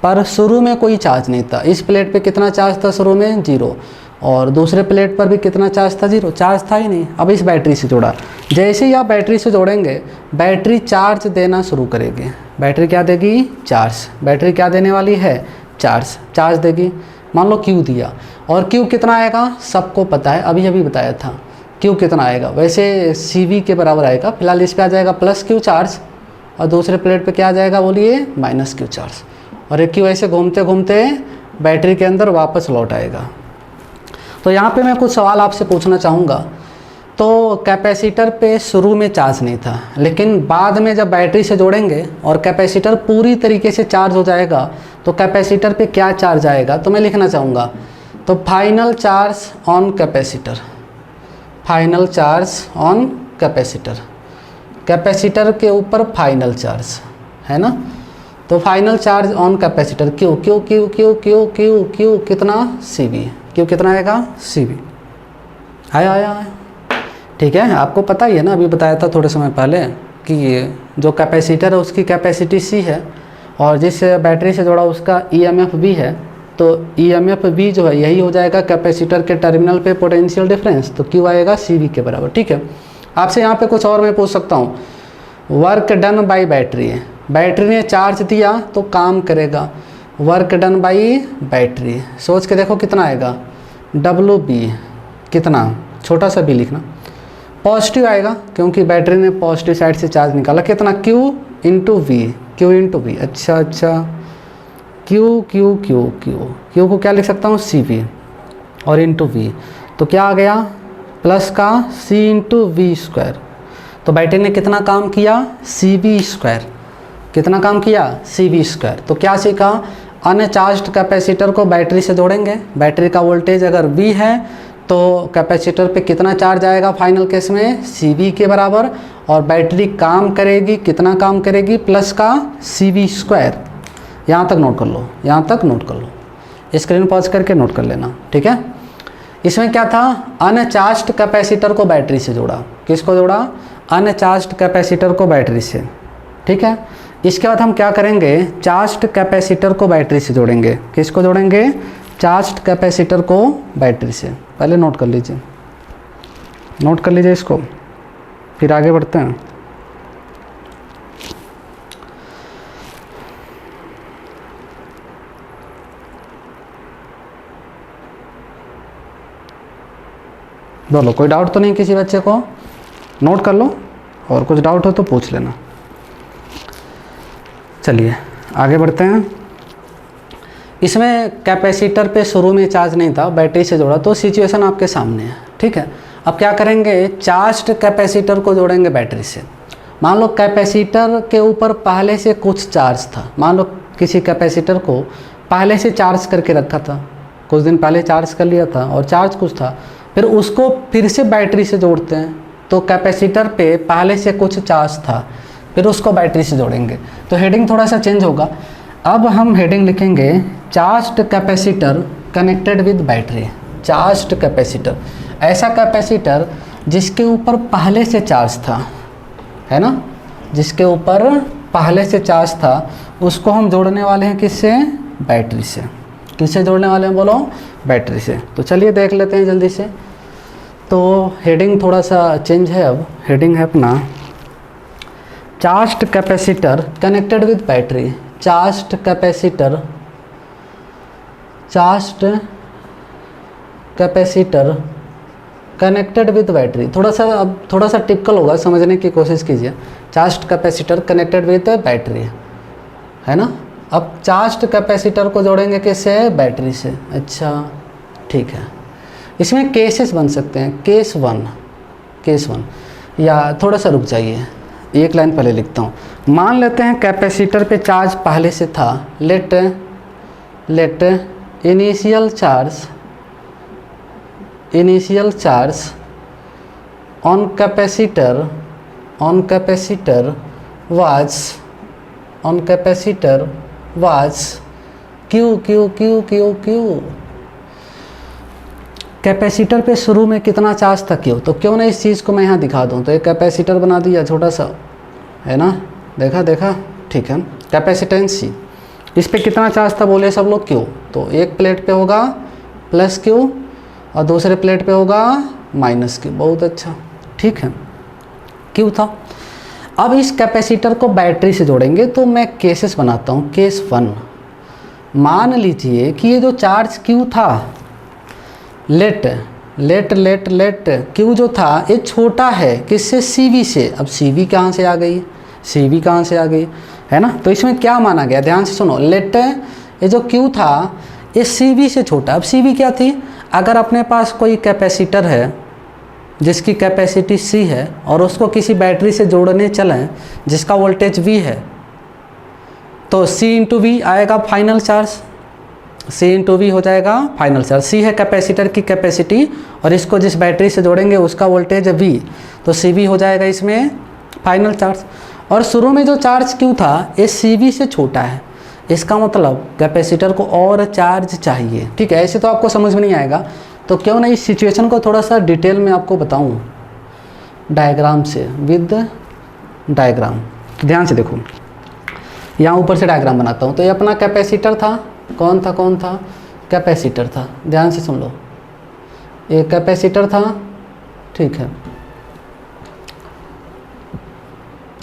पर शुरू में कोई चार्ज नहीं था। इस प्लेट पे कितना चार्ज था शुरू में? 0, और दूसरे प्लेट पर भी कितना चार्ज था? 0, चार्ज था ही नहीं। अब इस बैटरी से जोड़ा, जैसे ही आप बैटरी से जोड़ेंगे बैटरी चार्ज देना शुरू करेगी। बैटरी क्या देगी? चार्ज। बैटरी क्या देने वाली है? चार्ज। चार्ज देगी। मान लो Q दिया, और Q कितना आएगा? सबको पता है, अभी अभी बताया था। Q कितना आएगा? वैसे CV के बराबर आएगा, फिलहाल इस पर आ जाएगा +Q चार्ज, और दूसरे प्लेट पे क्या आ जाएगा बोलिए? -Q charge. और एक Q ऐसे घूमते घूमते बैटरी के अंदर वापस लौट आएगा। तो यहाँ पे मैं कुछ सवाल आपसे पूछना चाहूँगा। तो कैपेसिटर पे शुरू में चार्ज नहीं था, लेकिन बाद में जब बैटरी से जोड़ेंगे और कैपेसिटर पूरी तरीके से चार्ज हो जाएगा तो कैपेसिटर पे क्या चार्ज आएगा? तो मैं लिखना चाहूँगा, तो final charge on capacitor, final charge on capacitor, capacitor के ऊपर फाइनल चार्ज है ना। तो final charge on capacitor Q Q Q Q Q Q Q कितना सी वी, क्यू कितना आएगा सी वी। आया। ठीक है, आपको पता ही है ना, अभी बताया था थोड़े समय पहले कि जो कैपेसिटर है उसकी कैपेसिटी सी है और जिस बैटरी से जोड़ा उसका ईएमएफ भी है, तो ईएमएफ भी जो है यही हो जाएगा कैपेसिटर के टर्मिनल पे पोटेंशियल डिफरेंस, तो क्यू आएगा सी वी के बराबर। ठीक है, आपसे यहाँ पे कुछ और मैं पूछ सकता हूँ, वर्क डन बाई बैटरी है, बैटरी ने चार्ज दिया तो काम करेगा, वर्क डन बाई बैटरी, सोच के देखो कितना आएगा डब्ल्यू बी, कितना छोटा सा बी लिखना, पॉजिटिव आएगा क्योंकि बैटरी ने पॉजिटिव साइड से चार्ज निकाला, कितना Q into V, Q into V. अच्छा Q Q Q Q Q को क्या लिख सकता हूँ सी वी और इंटू वी, तो क्या आ गया प्लस का सी इंटू वी स्क्वायर। तो बैटरी ने कितना काम किया सी वी स्क्वायर, कितना काम किया सी वी स्क्वायर। तो क्या सीखा, अनचार्ज्ड कैपेसिटर को बैटरी से जोड़ेंगे, बैटरी का वोल्टेज अगर वी है तो कैपेसिटर पे कितना चार्ज आएगा फाइनल केस में सी वी के बराबर, और बैटरी काम करेगी, कितना काम करेगी प्लस का सी वी स्क्वायर। यहाँ तक नोट कर लो, यहाँ तक नोट कर लो, स्क्रीन पॉज करके नोट कर लेना। ठीक है, इसमें क्या था, अनचार्ज्ड कैपेसिटर को बैटरी से जोड़ा, किसको जोड़ा अनचार्ज्ड कैपेसिटर को बैटरी से। ठीक है, इसके बाद हम क्या करेंगे, चार्ज्ड कैपेसिटर को बैटरी से जोड़ेंगे, किसको जोड़ेंगे चार्ज्ड कैपेसिटर को बैटरी से। पहले नोट कर लीजिए, नोट कर लीजिए इसको, फिर आगे बढ़ते हैं। बोलो, कोई डाउट तो नहीं किसी बच्चे को, नोट कर लो और कुछ डाउट हो तो पूछ लेना। चलिए आगे बढ़ते हैं। इसमें कैपेसिटर पे शुरू में चार्ज नहीं था, बैटरी से जोड़ा, तो सिचुएशन आपके सामने है। ठीक है, अब क्या करेंगे, चार्ज्ड कैपेसिटर को जोड़ेंगे बैटरी से। मान लो कैपेसिटर के ऊपर पहले से कुछ चार्ज था, मान लो किसी कैपेसिटर को पहले से चार्ज करके रखा था, कुछ दिन पहले चार्ज कर लिया था और चार्ज कुछ था, फिर उसको फिर से बैटरी से जोड़ते हैं, तो कैपेसिटर पे पहले से कुछ चार्ज था, फिर उसको बैटरी से जोड़ेंगे, तो हेडिंग थोड़ा सा चेंज होगा। अब हम हेडिंग लिखेंगे charged capacitor connected with battery. Charged capacitor, ऐसा कैपेसिटर जिसके ऊपर पहले से चार्ज था, है ना, जिसके ऊपर पहले से चार्ज था, उसको हम जोड़ने वाले हैं किससे, बैटरी से। किससे जोड़ने वाले हैं बोलो, बैटरी से। तो चलिए देख लेते हैं जल्दी से। तो हेडिंग थोड़ा सा चेंज है, अब हेडिंग है अपना charged capacitor connected with battery. Charged capacitor, charged capacitor connected with battery. थोड़ा सा अब थोड़ा सा टिपिकल होगा, समझने की कोशिश कीजिए। Charged capacitor connected with battery, है ना। अब चार्ज्ड कैपेसिटर को जोड़ेंगे किससे, बैटरी से। अच्छा ठीक है, इसमें केसेस बन सकते हैं, केस वन, या थोड़ा सा रुक जाइए, एक लाइन पहले लिखता हूँ। मान लेते हैं कैपेसिटर पे चार्ज पहले से था, let initial charge on capacitor was Q. Capacitor पे शुरू में कितना चार्ज था, क्यों। तो क्यों ना इस चीज़ को मैं यहाँ दिखा दूँ। तो एक कैपेसिटर बना दिया छोटा सा, है ना, देखा, ठीक है। कैपेसिटेंसी, इस पे कितना चार्ज था बोले सब लोग, क्यों। तो एक प्लेट पे होगा प्लस क्यू और दूसरे प्लेट पे होगा माइनस क्यू। बहुत अच्छा, ठीक है, क्यू था। अब इस कैपेसिटर को बैटरी से जोड़ेंगे, तो मैं केसेस बनाता हूँ। केस 1, मान लीजिए कि ये जो चार्ज क्यू था, लेट क्यू जो था ये छोटा है किससे, सीवी से। अब सीवी कहाँ से आ गई, है ना। तो इसमें क्या माना गया, ध्यान से सुनो। लेट ये जो क्यू था ये सीवी से छोटा। अब सीवी क्या थी, अगर अपने पास कोई कैपेसिटर है जिसकी कैपेसिटी सी है और उसको किसी बैटरी से जोड़ने चलें जिसका वोल्टेज वी है, तो सी इंटू वी आएगा final charge, C into V हो जाएगा फाइनल चार्ज। सी है कैपेसिटर की कैपेसिटी और इसको जिस बैटरी से जोड़ेंगे उसका वोल्टेज वी, तो सी वी हो जाएगा इसमें फाइनल चार्ज। और शुरू में जो चार्ज Q था ये CV से छोटा है, इसका मतलब कैपेसिटर को और चार्ज चाहिए। ठीक है, ऐसे तो आपको समझ में नहीं आएगा, तो क्यों ना इस सिचुएशन को थोड़ा सा डिटेल में आपको बताऊं डायग्राम से, विद डायग्राम। ध्यान से देखो, यहाँ ऊपर से डायग्राम बनाता हूँ। तो ये अपना कैपेसिटर था, कौन था कैपेसिटर था। ध्यान से सुन लो, ये कैपेसिटर था, ठीक है,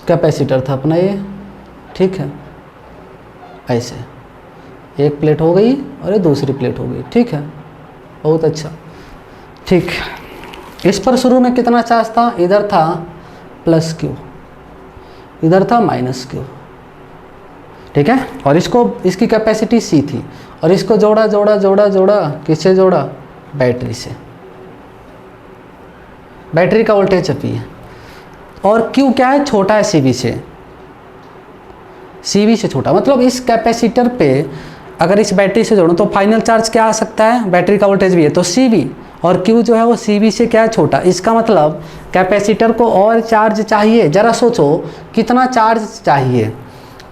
कैपेसिटर था अपना ये, ठीक है। ऐसे एक प्लेट हो गई और ये दूसरी प्लेट हो गई, ठीक है, बहुत अच्छा, ठीक। इस पर शुरू में कितना चार्ज था, इधर था प्लस Q, इधर था माइनस Q, ठीक है। और इसको, इसकी कैपेसिटी C थी, और इसको जोड़ा किससे जोड़ा, बैटरी से। बैटरी का वोल्टेज P है, और Q क्या है, छोटा है CV से छोटा। मतलब इस कैपेसिटर पे अगर इस बैटरी से जोड़ूं तो फाइनल चार्ज क्या आ सकता है, बैटरी का वोल्टेज भी है तो CV, और Q जो है वो CV से क्या है, छोटा। इसका मतलब कैपेसिटर को और चार्ज चाहिए। ज़रा सोचो कितना चार्ज चाहिए,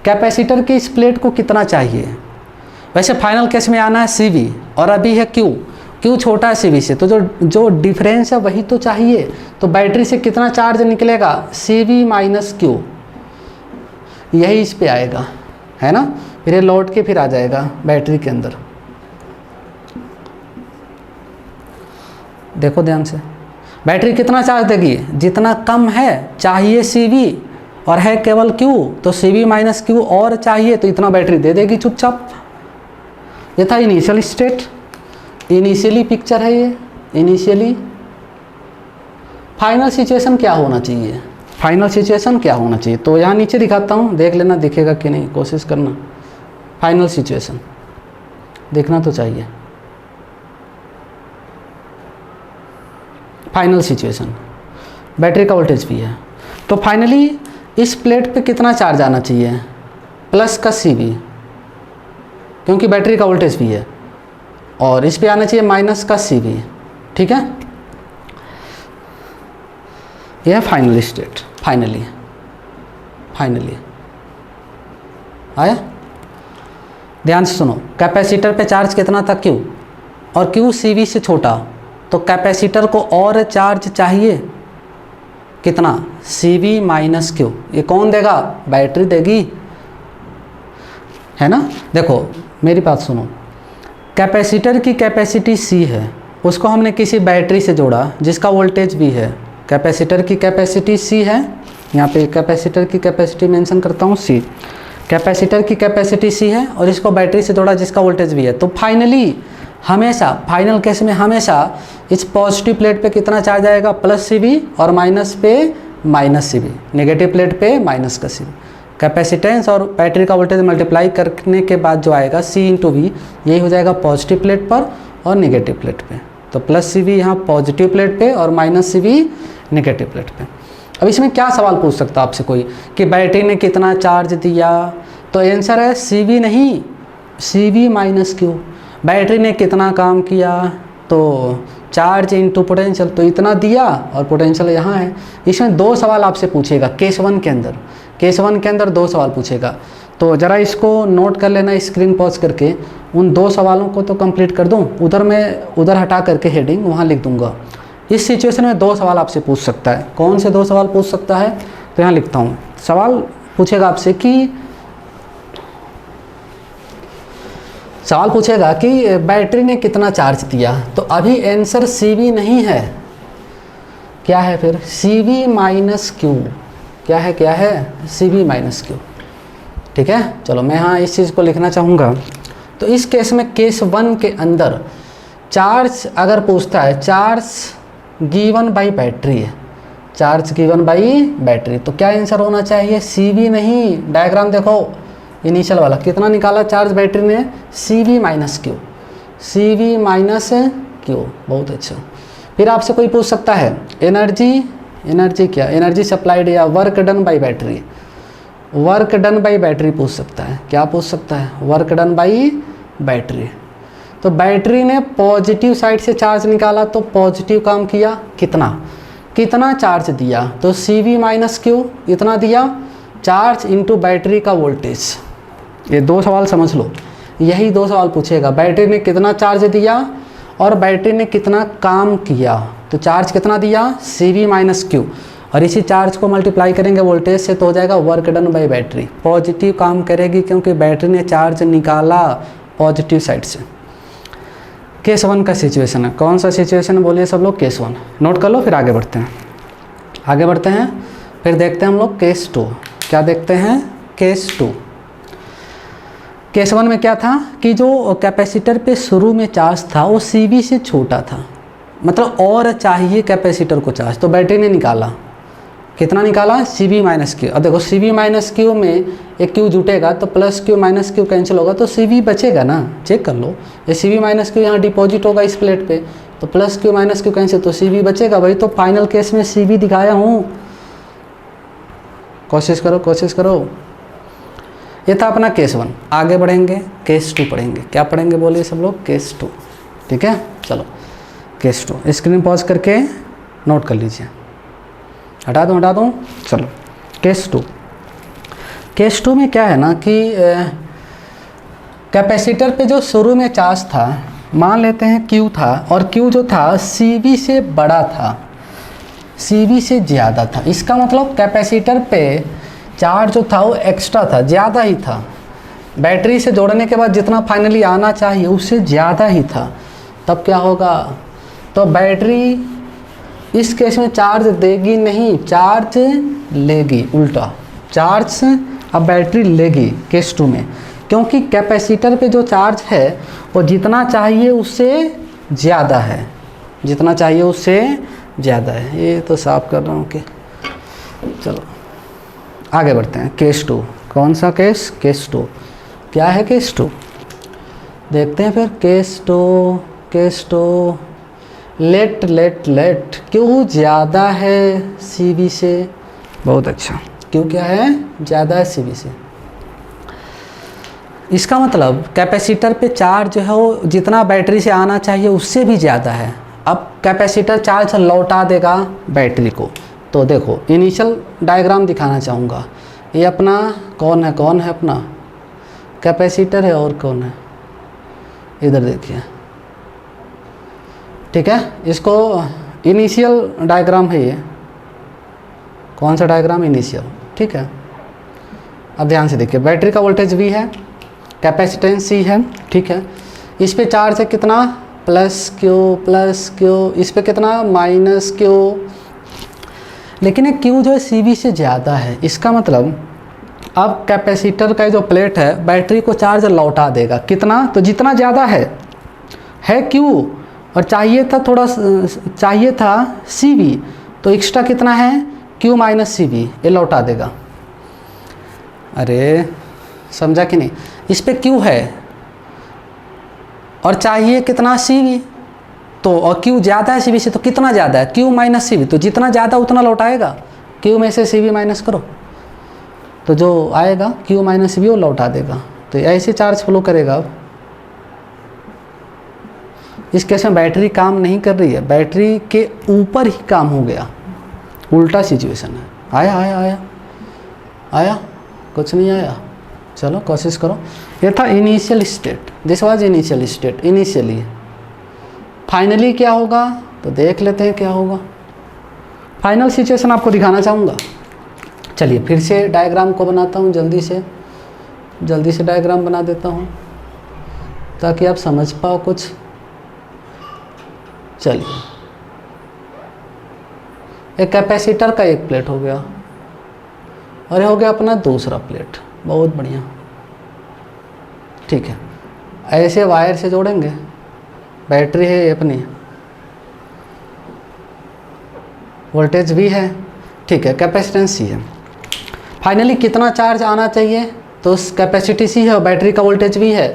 कैपेसिटर की इस प्लेट को कितना चाहिए। वैसे फाइनल केस में आना है CV, और अभी है Q छोटा है CV से, तो जो डिफरेंस है वही तो चाहिए। तो बैटरी से कितना चार्ज निकलेगा, CV माइनस Q, यही इस पे आएगा, है ना। फिर ये लौट के फिर आ जाएगा बैटरी के अंदर। देखो ध्यान से, बैटरी कितना चार्ज देगी, जितना कम है चाहिए CV और है केवल Q, तो CV माइनस Q और चाहिए तो इतना बैटरी दे देगी चुपचाप। ये था इनिशियल स्टेट, इनिशियली पिक्चर है ये, इनिशियली। फाइनल सिचुएशन क्या होना चाहिए, फाइनल सिचुएशन क्या होना चाहिए, तो यहाँ नीचे दिखाता हूँ, देख लेना दिखेगा कि नहीं, कोशिश करना। फाइनल सिचुएशन देखना तो चाहिए। फाइनल सिचुएशन, बैटरी का वोल्टेज भी है, तो फाइनली इस प्लेट पे कितना चार्ज आना चाहिए, प्लस का CV, क्योंकि बैटरी का वोल्टेज भी है, और इस पे आना चाहिए माइनस का CV, ठीक है। यह है फाइनल स्टेट, फाइनली आया। ध्यान से सुनो, कैपेसिटर पे चार्ज कितना था Q, और Q CV से छोटा, तो कैपेसिटर को और चार्ज चाहिए कितना, CV माइनस Q। ये कौन देगा, बैटरी देगी, है ना। देखो मेरी बात सुनो, कैपेसिटर की कैपेसिटी C है, उसको हमने किसी बैटरी से जोड़ा जिसका वोल्टेज भी है। कैपेसिटर की कैपेसिटी C है, यहाँ पे कैपेसिटर की कैपेसिटी मेंशन करता हूँ C, कैपेसिटर की कैपेसिटी C है, और इसको बैटरी से जोड़ा जिसका वोल्टेज भी है। तो फाइनली हमेशा, फाइनल केस में हमेशा इस पॉजिटिव प्लेट पे कितना चार्ज आएगा, प्लस CV, और माइनस पे माइनस CV, नेगेटिव प्लेट पे माइनस का CV। कैपेसिटेंस और बैटरी का वोल्टेज मल्टीप्लाई करने के बाद जो आएगा C इंटू V, यही हो जाएगा पॉजिटिव प्लेट पर और नेगेटिव प्लेट पे। तो प्लस CV यहाँ पॉजिटिव प्लेट पे और माइनस CV नेगेटिव प्लेट पे। अब इसमें क्या सवाल पूछ सकता है आपसे कोई कि बैटरी ने कितना चार्ज दिया, तो आंसर है CV नहीं, CV माइनस Q। बैटरी ने कितना काम किया, तो चार्ज इंटू पोटेंशियल, तो इतना दिया और पोटेंशियल यहाँ है। इसमें दो सवाल आपसे पूछेगा केस वन के अंदर, केस वन के अंदर दो सवाल पूछेगा। तो ज़रा इसको नोट कर लेना, स्क्रीन पॉज करके उन दो सवालों को तो कंप्लीट कर दूँ। उधर हटा करके हेडिंग वहाँ लिख दूँगा। इस सिचुएशन में दो सवाल आपसे पूछ सकता है। कौन से दो सवाल पूछ सकता है, तो यहाँ लिखता हूँ। सवाल पूछेगा आपसे कि, सवाल पूछेगा कि बैटरी ने कितना चार्ज दिया, तो अभी आंसर CV नहीं है, क्या है फिर, CV माइनस Q। क्या है CV माइनस Q, ठीक है। चलो मैं यहाँ इस चीज़ को लिखना चाहूँगा। तो इस केस में, केस वन के अंदर चार्ज अगर पूछता है, चार्ज गिवन बाई बैटरी है, चार्ज गिवन बाई बैटरी, तो क्या आंसर होना चाहिए, CV नहीं। डायग्राम देखो, इनिशियल वाला कितना निकाला चार्ज बैटरी ने, CV minus Q, CV minus Q, बहुत अच्छा। फिर आपसे कोई पूछ सकता है एनर्जी क्या, एनर्जी सप्लाइड या work done by battery, work done by battery पूछ सकता है। क्या पूछ सकता है, वर्क डन बाई बैटरी। तो बैटरी ने पॉजिटिव साइड से चार्ज निकाला, तो पॉजिटिव काम किया, कितना चार्ज दिया, तो CV माइनस Q इतना दिया, चार्ज इनटू बैटरी का वोल्टेज। ये दो सवाल समझ लो, यही दो सवाल पूछेगा, बैटरी ने कितना चार्ज दिया और बैटरी ने कितना काम किया। तो चार्ज कितना दिया, CV माइनस Q, और इसी चार्ज को मल्टीप्लाई करेंगे वोल्टेज से तो हो जाएगा work done by battery. Positive काम करेगी क्योंकि बैटरी ने चार्ज निकाला पॉजिटिव साइड से। केस 1 का सिचुएशन है, कौन सा सिचुएशन है बोलिए सब लोग, केस 1 नोट कर लो, फिर आगे बढ़ते हैं। आगे बढ़ते हैं, फिर देखते हैं हम लोग केस 2। क्या देखते हैं, केस 2। केस 1 में क्या था कि जो कैपेसिटर पे शुरू में चार्ज था वो CV से छोटा था, मतलब और चाहिए कैपेसिटर को चार्ज, तो बैटरी ने निकाला, कितना निकाला, CV माइनस Q। अब देखो CV माइनस Q में एक Q जुटेगा तो plus Q minus Q cancel होगा तो CV बचेगा ना, चेक कर लो। ये CV माइनस Q यहाँ डिपॉजिट होगा इस प्लेट पे, तो plus Q minus Q cancel, तो CV बचेगा भाई। तो फाइनल केस में CV दिखाया हूँ, कोशिश करो कोशिश करो। ये था अपना केस 1। आगे बढ़ेंगे, केस 2 पढ़ेंगे। क्या पढ़ेंगे बोलिए सब लोग, केस 2। ठीक है, चलो केस 2 स्क्रीन पॉज करके नोट कर लीजिए। हटा दूँ, चलो केस 2। केस 2 में क्या है ना कि कैपेसिटर पे जो शुरू में चार्ज था, मान लेते हैं Q था, और Q जो था CV से बड़ा था, CV से ज़्यादा था। इसका मतलब कैपेसिटर पे चार्ज जो था वो एक्स्ट्रा था, ज़्यादा ही था। बैटरी से जोड़ने के बाद जितना फाइनली आना चाहिए उससे ज़्यादा ही था। तब क्या होगा, तो बैटरी इस केस में चार्ज देगी नहीं, चार्ज लेगी, उल्टा चार्ज अब बैटरी लेगी केस 2 में, क्योंकि कैपेसिटर पे जो चार्ज है वो जितना चाहिए उससे ज़्यादा है, जितना चाहिए उससे ज़्यादा है। ये तो साफ कर रहा हूँ कि चलो आगे बढ़ते हैं। केस 2, कौन सा केस, केस 2। क्या है केस 2, देखते हैं फिर। केस 2 लेट क्यों ज़्यादा है CV से, बहुत अच्छा, क्यों क्या है, ज़्यादा है CV से। इसका मतलब कैपेसिटर पे चार्ज जो है वो जितना बैटरी से आना चाहिए उससे भी ज़्यादा है। अब कैपेसिटर चार्ज लौटा देगा बैटरी को। तो देखो इनिशियल डायग्राम दिखाना चाहूँगा। ये अपना कौन है अपना कैपेसिटर है, और कौन है, इधर देखिए, ठीक है। इसको इनिशियल डायग्राम है, ये कौन सा डायग्राम, इनिशियल, ठीक है। अब ध्यान से देखिए, बैटरी का वोल्टेज V है, कैपेसिटेंस C है, ठीक है। इस पे चार्ज है कितना, प्लस Q, इस पे कितना, माइनस Q, लेकिन ये Q जो है CV से ज़्यादा है। इसका मतलब अब कैपेसिटर का जो प्लेट है बैटरी को चार्ज लौटा देगा, कितना, तो जितना ज़्यादा है Q और चाहिए था CV, तो एक्स्ट्रा कितना है, Q माइनस CV, ये लौटा देगा। अरे समझा कि नहीं, इस पे Q है और चाहिए कितना, CV, तो और Q ज़्यादा है CV से, तो कितना ज़्यादा है, Q माइनस CV, तो जितना ज़्यादा उतना लौटाएगा। Q में से CV माइनस करो तो जो आएगा Q माइनस CV वो लौटा देगा। तो ऐसे चार्ज फ्लो करेगा। अब इस केस में बैटरी काम नहीं कर रही है, बैटरी के ऊपर ही काम हो गया, उल्टा सिचुएशन है। आया कुछ नहीं आया, चलो कोशिश करो। ये था initial state, this was initial state, initially. Finally क्या होगा तो देख लेते हैं क्या होगा। फाइनल सिचुएशन आपको दिखाना चाहूँगा। चलिए फिर से डायग्राम को बनाता हूँ, जल्दी से डायग्राम बना देता हूँ ताकि आप समझ पाओ कुछ। चलिए, एक कैपेसिटर का एक प्लेट हो गया और ये हो गया अपना दूसरा प्लेट, बहुत बढ़िया, ठीक है। ऐसे वायर से जोड़ेंगे, बैटरी है ये अपनी, वोल्टेज V है, ठीक है, कैपेसिटेंस C है। फाइनली कितना चार्ज आना चाहिए, तो कैपेसिटी C है और बैटरी का वोल्टेज V है,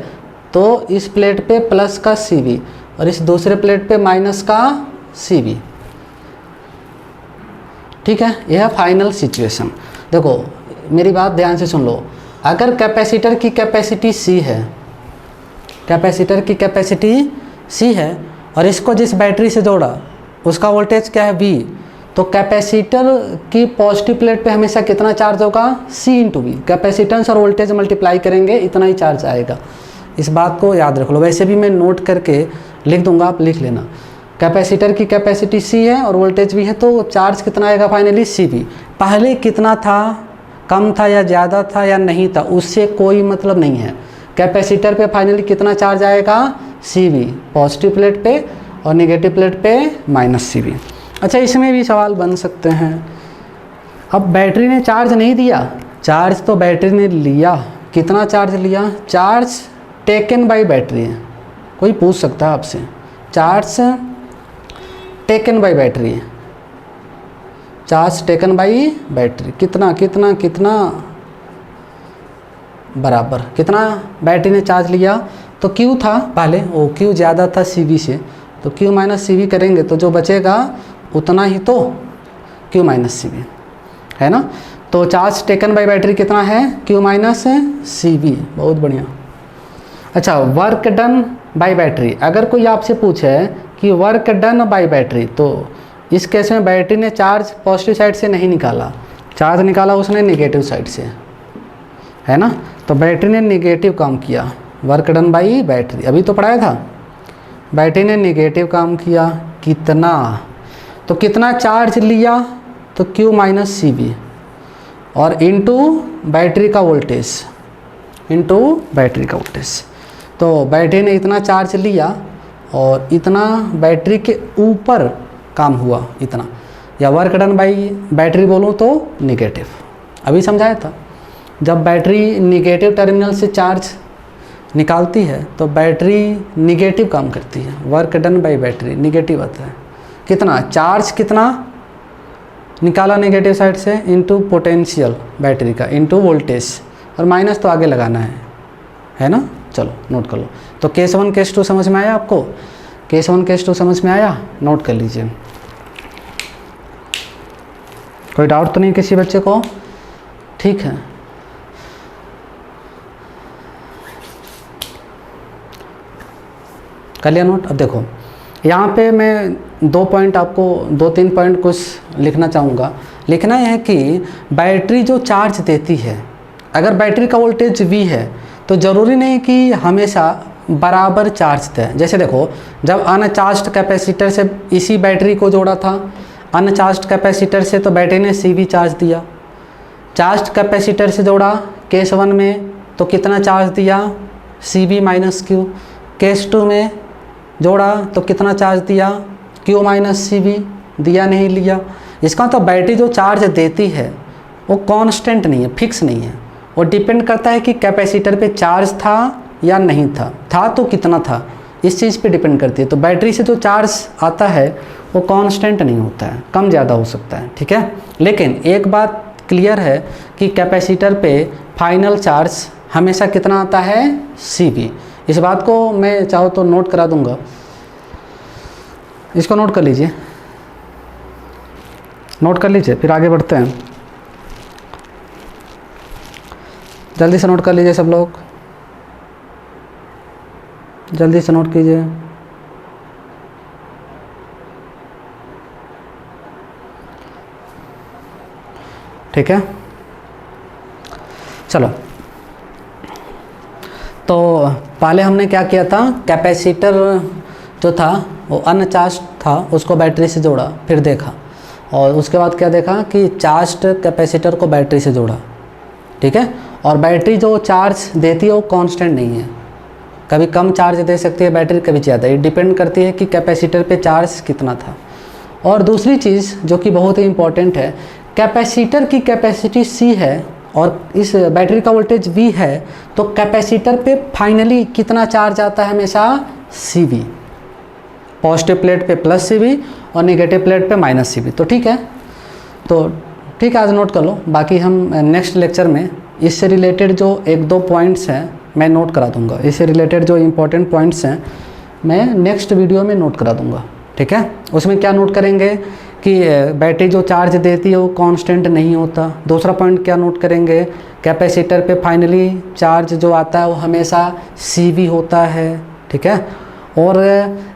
तो इस प्लेट पे प्लस का CV और इस दूसरे प्लेट पे माइनस का CV, ठीक है। यह है फाइनल सिचुएशन। देखो मेरी बात ध्यान से सुन लो, अगर कैपेसिटर की कैपेसिटी C है, कैपेसिटर की कैपेसिटी C है और इसको जिस बैटरी से जोड़ा उसका वोल्टेज क्या है V, तो कैपेसिटर की पॉजिटिव प्लेट पे हमेशा कितना चार्ज होगा, C इंटू वी। कैपेसिटेंस और वोल्टेज मल्टीप्लाई करेंगे इतना ही चार्ज आएगा, इस बात को याद रख लो। वैसे भी मैं नोट करके लिख दूंगा, आप लिख लेना। कैपेसिटर की कैपेसिटी C है और वोल्टेज भी है, तो चार्ज कितना आएगा फाइनली, CV। पहले कितना था, कम था या ज़्यादा था या नहीं था, उससे कोई मतलब नहीं है। कैपेसिटर पे फाइनली कितना चार्ज आएगा, CV, पॉजिटिव प्लेट पे, और नेगेटिव प्लेट पे -CV। अच्छा, इसमें भी सवाल बन सकते हैं। अब बैटरी ने चार्ज नहीं दिया, चार्ज तो बैटरी ने लिया। कितना चार्ज लिया, चार्ज टेकन बाय बैटरी है। कोई पूछ सकता है आपसे, चार्ज टेकन बाय बैटरी है, चार्ज टेकन बाय बैटरी कितना कितना कितना बराबर, कितना बैटरी ने चार्ज लिया। तो Q था पहले, वो Q ज़्यादा था CV से, तो Q माइनस CV करेंगे तो जो बचेगा उतना ही तो Q माइनस CV है ना। तो चार्ज टेकन बाय बैटरी कितना है, Q माइनस CV। बहुत बढ़िया। अच्छा, वर्क डन बाय बैटरी, अगर कोई आपसे पूछे कि वर्क डन बाय बैटरी, तो इस केस में बैटरी ने चार्ज पॉजिटिव साइड से नहीं निकाला, चार्ज निकाला उसने नेगेटिव साइड से, है ना। तो बैटरी ने नेगेटिव काम किया, वर्क डन बाय बैटरी, अभी तो पढ़ाया था। बैटरी ने नेगेटिव काम किया, कितना, तो कितना चार्ज लिया, तो Q माइनस CV, और इनटू बैटरी का वोल्टेज, इनटू बैटरी का वोल्टेज। तो बैटरी ने इतना चार्ज लिया और इतना बैटरी के ऊपर काम हुआ इतना, या वर्क डन बाय बैटरी बोलूँ तो नेगेटिव। अभी समझाया था, जब बैटरी नेगेटिव टर्मिनल से चार्ज निकालती है तो बैटरी नेगेटिव काम करती है, work done by battery negative आता है। कितना चार्ज, कितना निकाला नेगेटिव साइड से, इनटू पोटेंशियल बैटरी का, इनटू वोल्टेज, और माइनस तो आगे लगाना है ना। चलो नोट कर लो। तो केस 1 केस 2 समझ में आया आपको, केस 1 केस 2 समझ में आया, नोट कर लीजिए। कोई डाउट तो नहीं किसी बच्चे को, ठीक है। कर लिया नोट। अब देखो यहाँ पे मैं 2 पॉइंट आपको, 2-3 पॉइंट कुछ लिखना चाहूँगा। लिखना यह है कि बैटरी जो चार्ज देती है, अगर बैटरी का वोल्टेज V है तो ज़रूरी नहीं कि हमेशा बराबर चार्ज दे। जैसे देखो, जब अनचार्ज्ड कैपेसिटर से इसी बैटरी को जोड़ा था, अनचार्ज्ड कैपेसिटर से, तो बैटरी ने CV चार्ज दिया। चार्ज्ड कैपेसिटर से जोड़ा केस 1 में, तो कितना चार्ज दिया, CV माइनस Q। केस 2 में जोड़ा तो कितना चार्ज दिया, Q माइनस CV, दिया नहीं लिया। इसका तो बैटरी जो चार्ज देती है वो कांस्टेंट नहीं है, फिक्स नहीं है, वो डिपेंड करता है कि कैपेसिटर पे चार्ज था या नहीं था तो कितना था, इस चीज़ पे डिपेंड करती है। तो बैटरी से जो चार्ज आता है वो कांस्टेंट नहीं होता है, कम ज़्यादा हो सकता है, ठीक है। लेकिन एक बात क्लियर है कि कैपेसिटर पे फाइनल चार्ज हमेशा कितना आता है, CV। इस बात को मैं चाहो तो नोट करा दूंगा, इसको नोट कर लीजिए, नोट कर लीजिए, फिर आगे बढ़ते हैं। जल्दी से नोट कर लीजिए सब लोग, जल्दी से नोट कीजिए। ठीक है, चलो। तो पहले हमने क्या किया था, कैपेसिटर जो था वो अनचार्ज था, उसको बैटरी से जोड़ा, फिर देखा, और उसके बाद क्या देखा कि चार्ज्ड कैपेसिटर को बैटरी से जोड़ा, ठीक है। और बैटरी जो चार्ज देती है वो कांस्टेंट नहीं है, कभी कम चार्ज दे सकती है बैटरी, कभी ज़्यादा, ये डिपेंड करती है कि कैपेसिटर पे चार्ज कितना था। और दूसरी चीज़ जो कि बहुत ही इम्पॉर्टेंट है, कैपेसिटर की कैपेसिटी C है और इस बैटरी का वोल्टेज V है, तो कैपेसिटर पे फाइनली कितना चार्ज आता है, हमेशा CV। पॉजिटिव प्लेट पे +CV और नेगेटिव प्लेट पे -CV। तो ठीक है, तो ठीक है, आज नोट कर लो। बाकी हम नेक्स्ट लेक्चर में इससे रिलेटेड जो 1-2 पॉइंट्स हैं मैं नोट करा दूंगा, इससे रिलेटेड जो इम्पोर्टेंट पॉइंट्स हैं मैं नेक्स्ट वीडियो में नोट करा दूंगा, ठीक है। उसमें क्या नोट करेंगे कि बैटरी जो चार्ज देती है वो कांस्टेंट नहीं होता। दूसरा पॉइंट क्या नोट करेंगे, कैपेसिटर पे फाइनली चार्ज जो आता है वो हमेशा CV होता है, ठीक है। और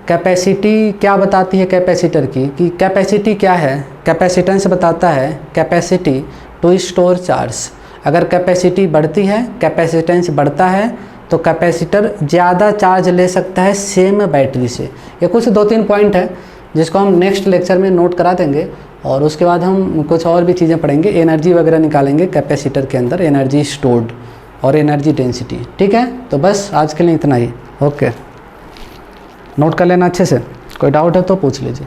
कैपेसिटी क्या बताती है कैपेसिटर की, कि कैपेसिटी क्या है, कैपेसिटेंस बताता है कैपेसिटी टू स्टोर चार्ज। अगर कैपेसिटी बढ़ती है, कैपेसिटेंस बढ़ता है, तो कैपेसिटर ज़्यादा चार्ज ले सकता है सेम बैटरी से। ये कुछ 2-3 पॉइंट है जिसको हम नेक्स्ट लेक्चर में नोट करा देंगे, और उसके बाद हम कुछ और भी चीज़ें पढ़ेंगे, एनर्जी वगैरह निकालेंगे कैपेसिटर के अंदर, एनर्जी स्टोर्ड और एनर्जी डेंसिटी। ठीक है, तो बस आज के लिए इतना ही। ओके, नोट कर लेना अच्छे से, कोई डाउट है तो पूछ लीजिए।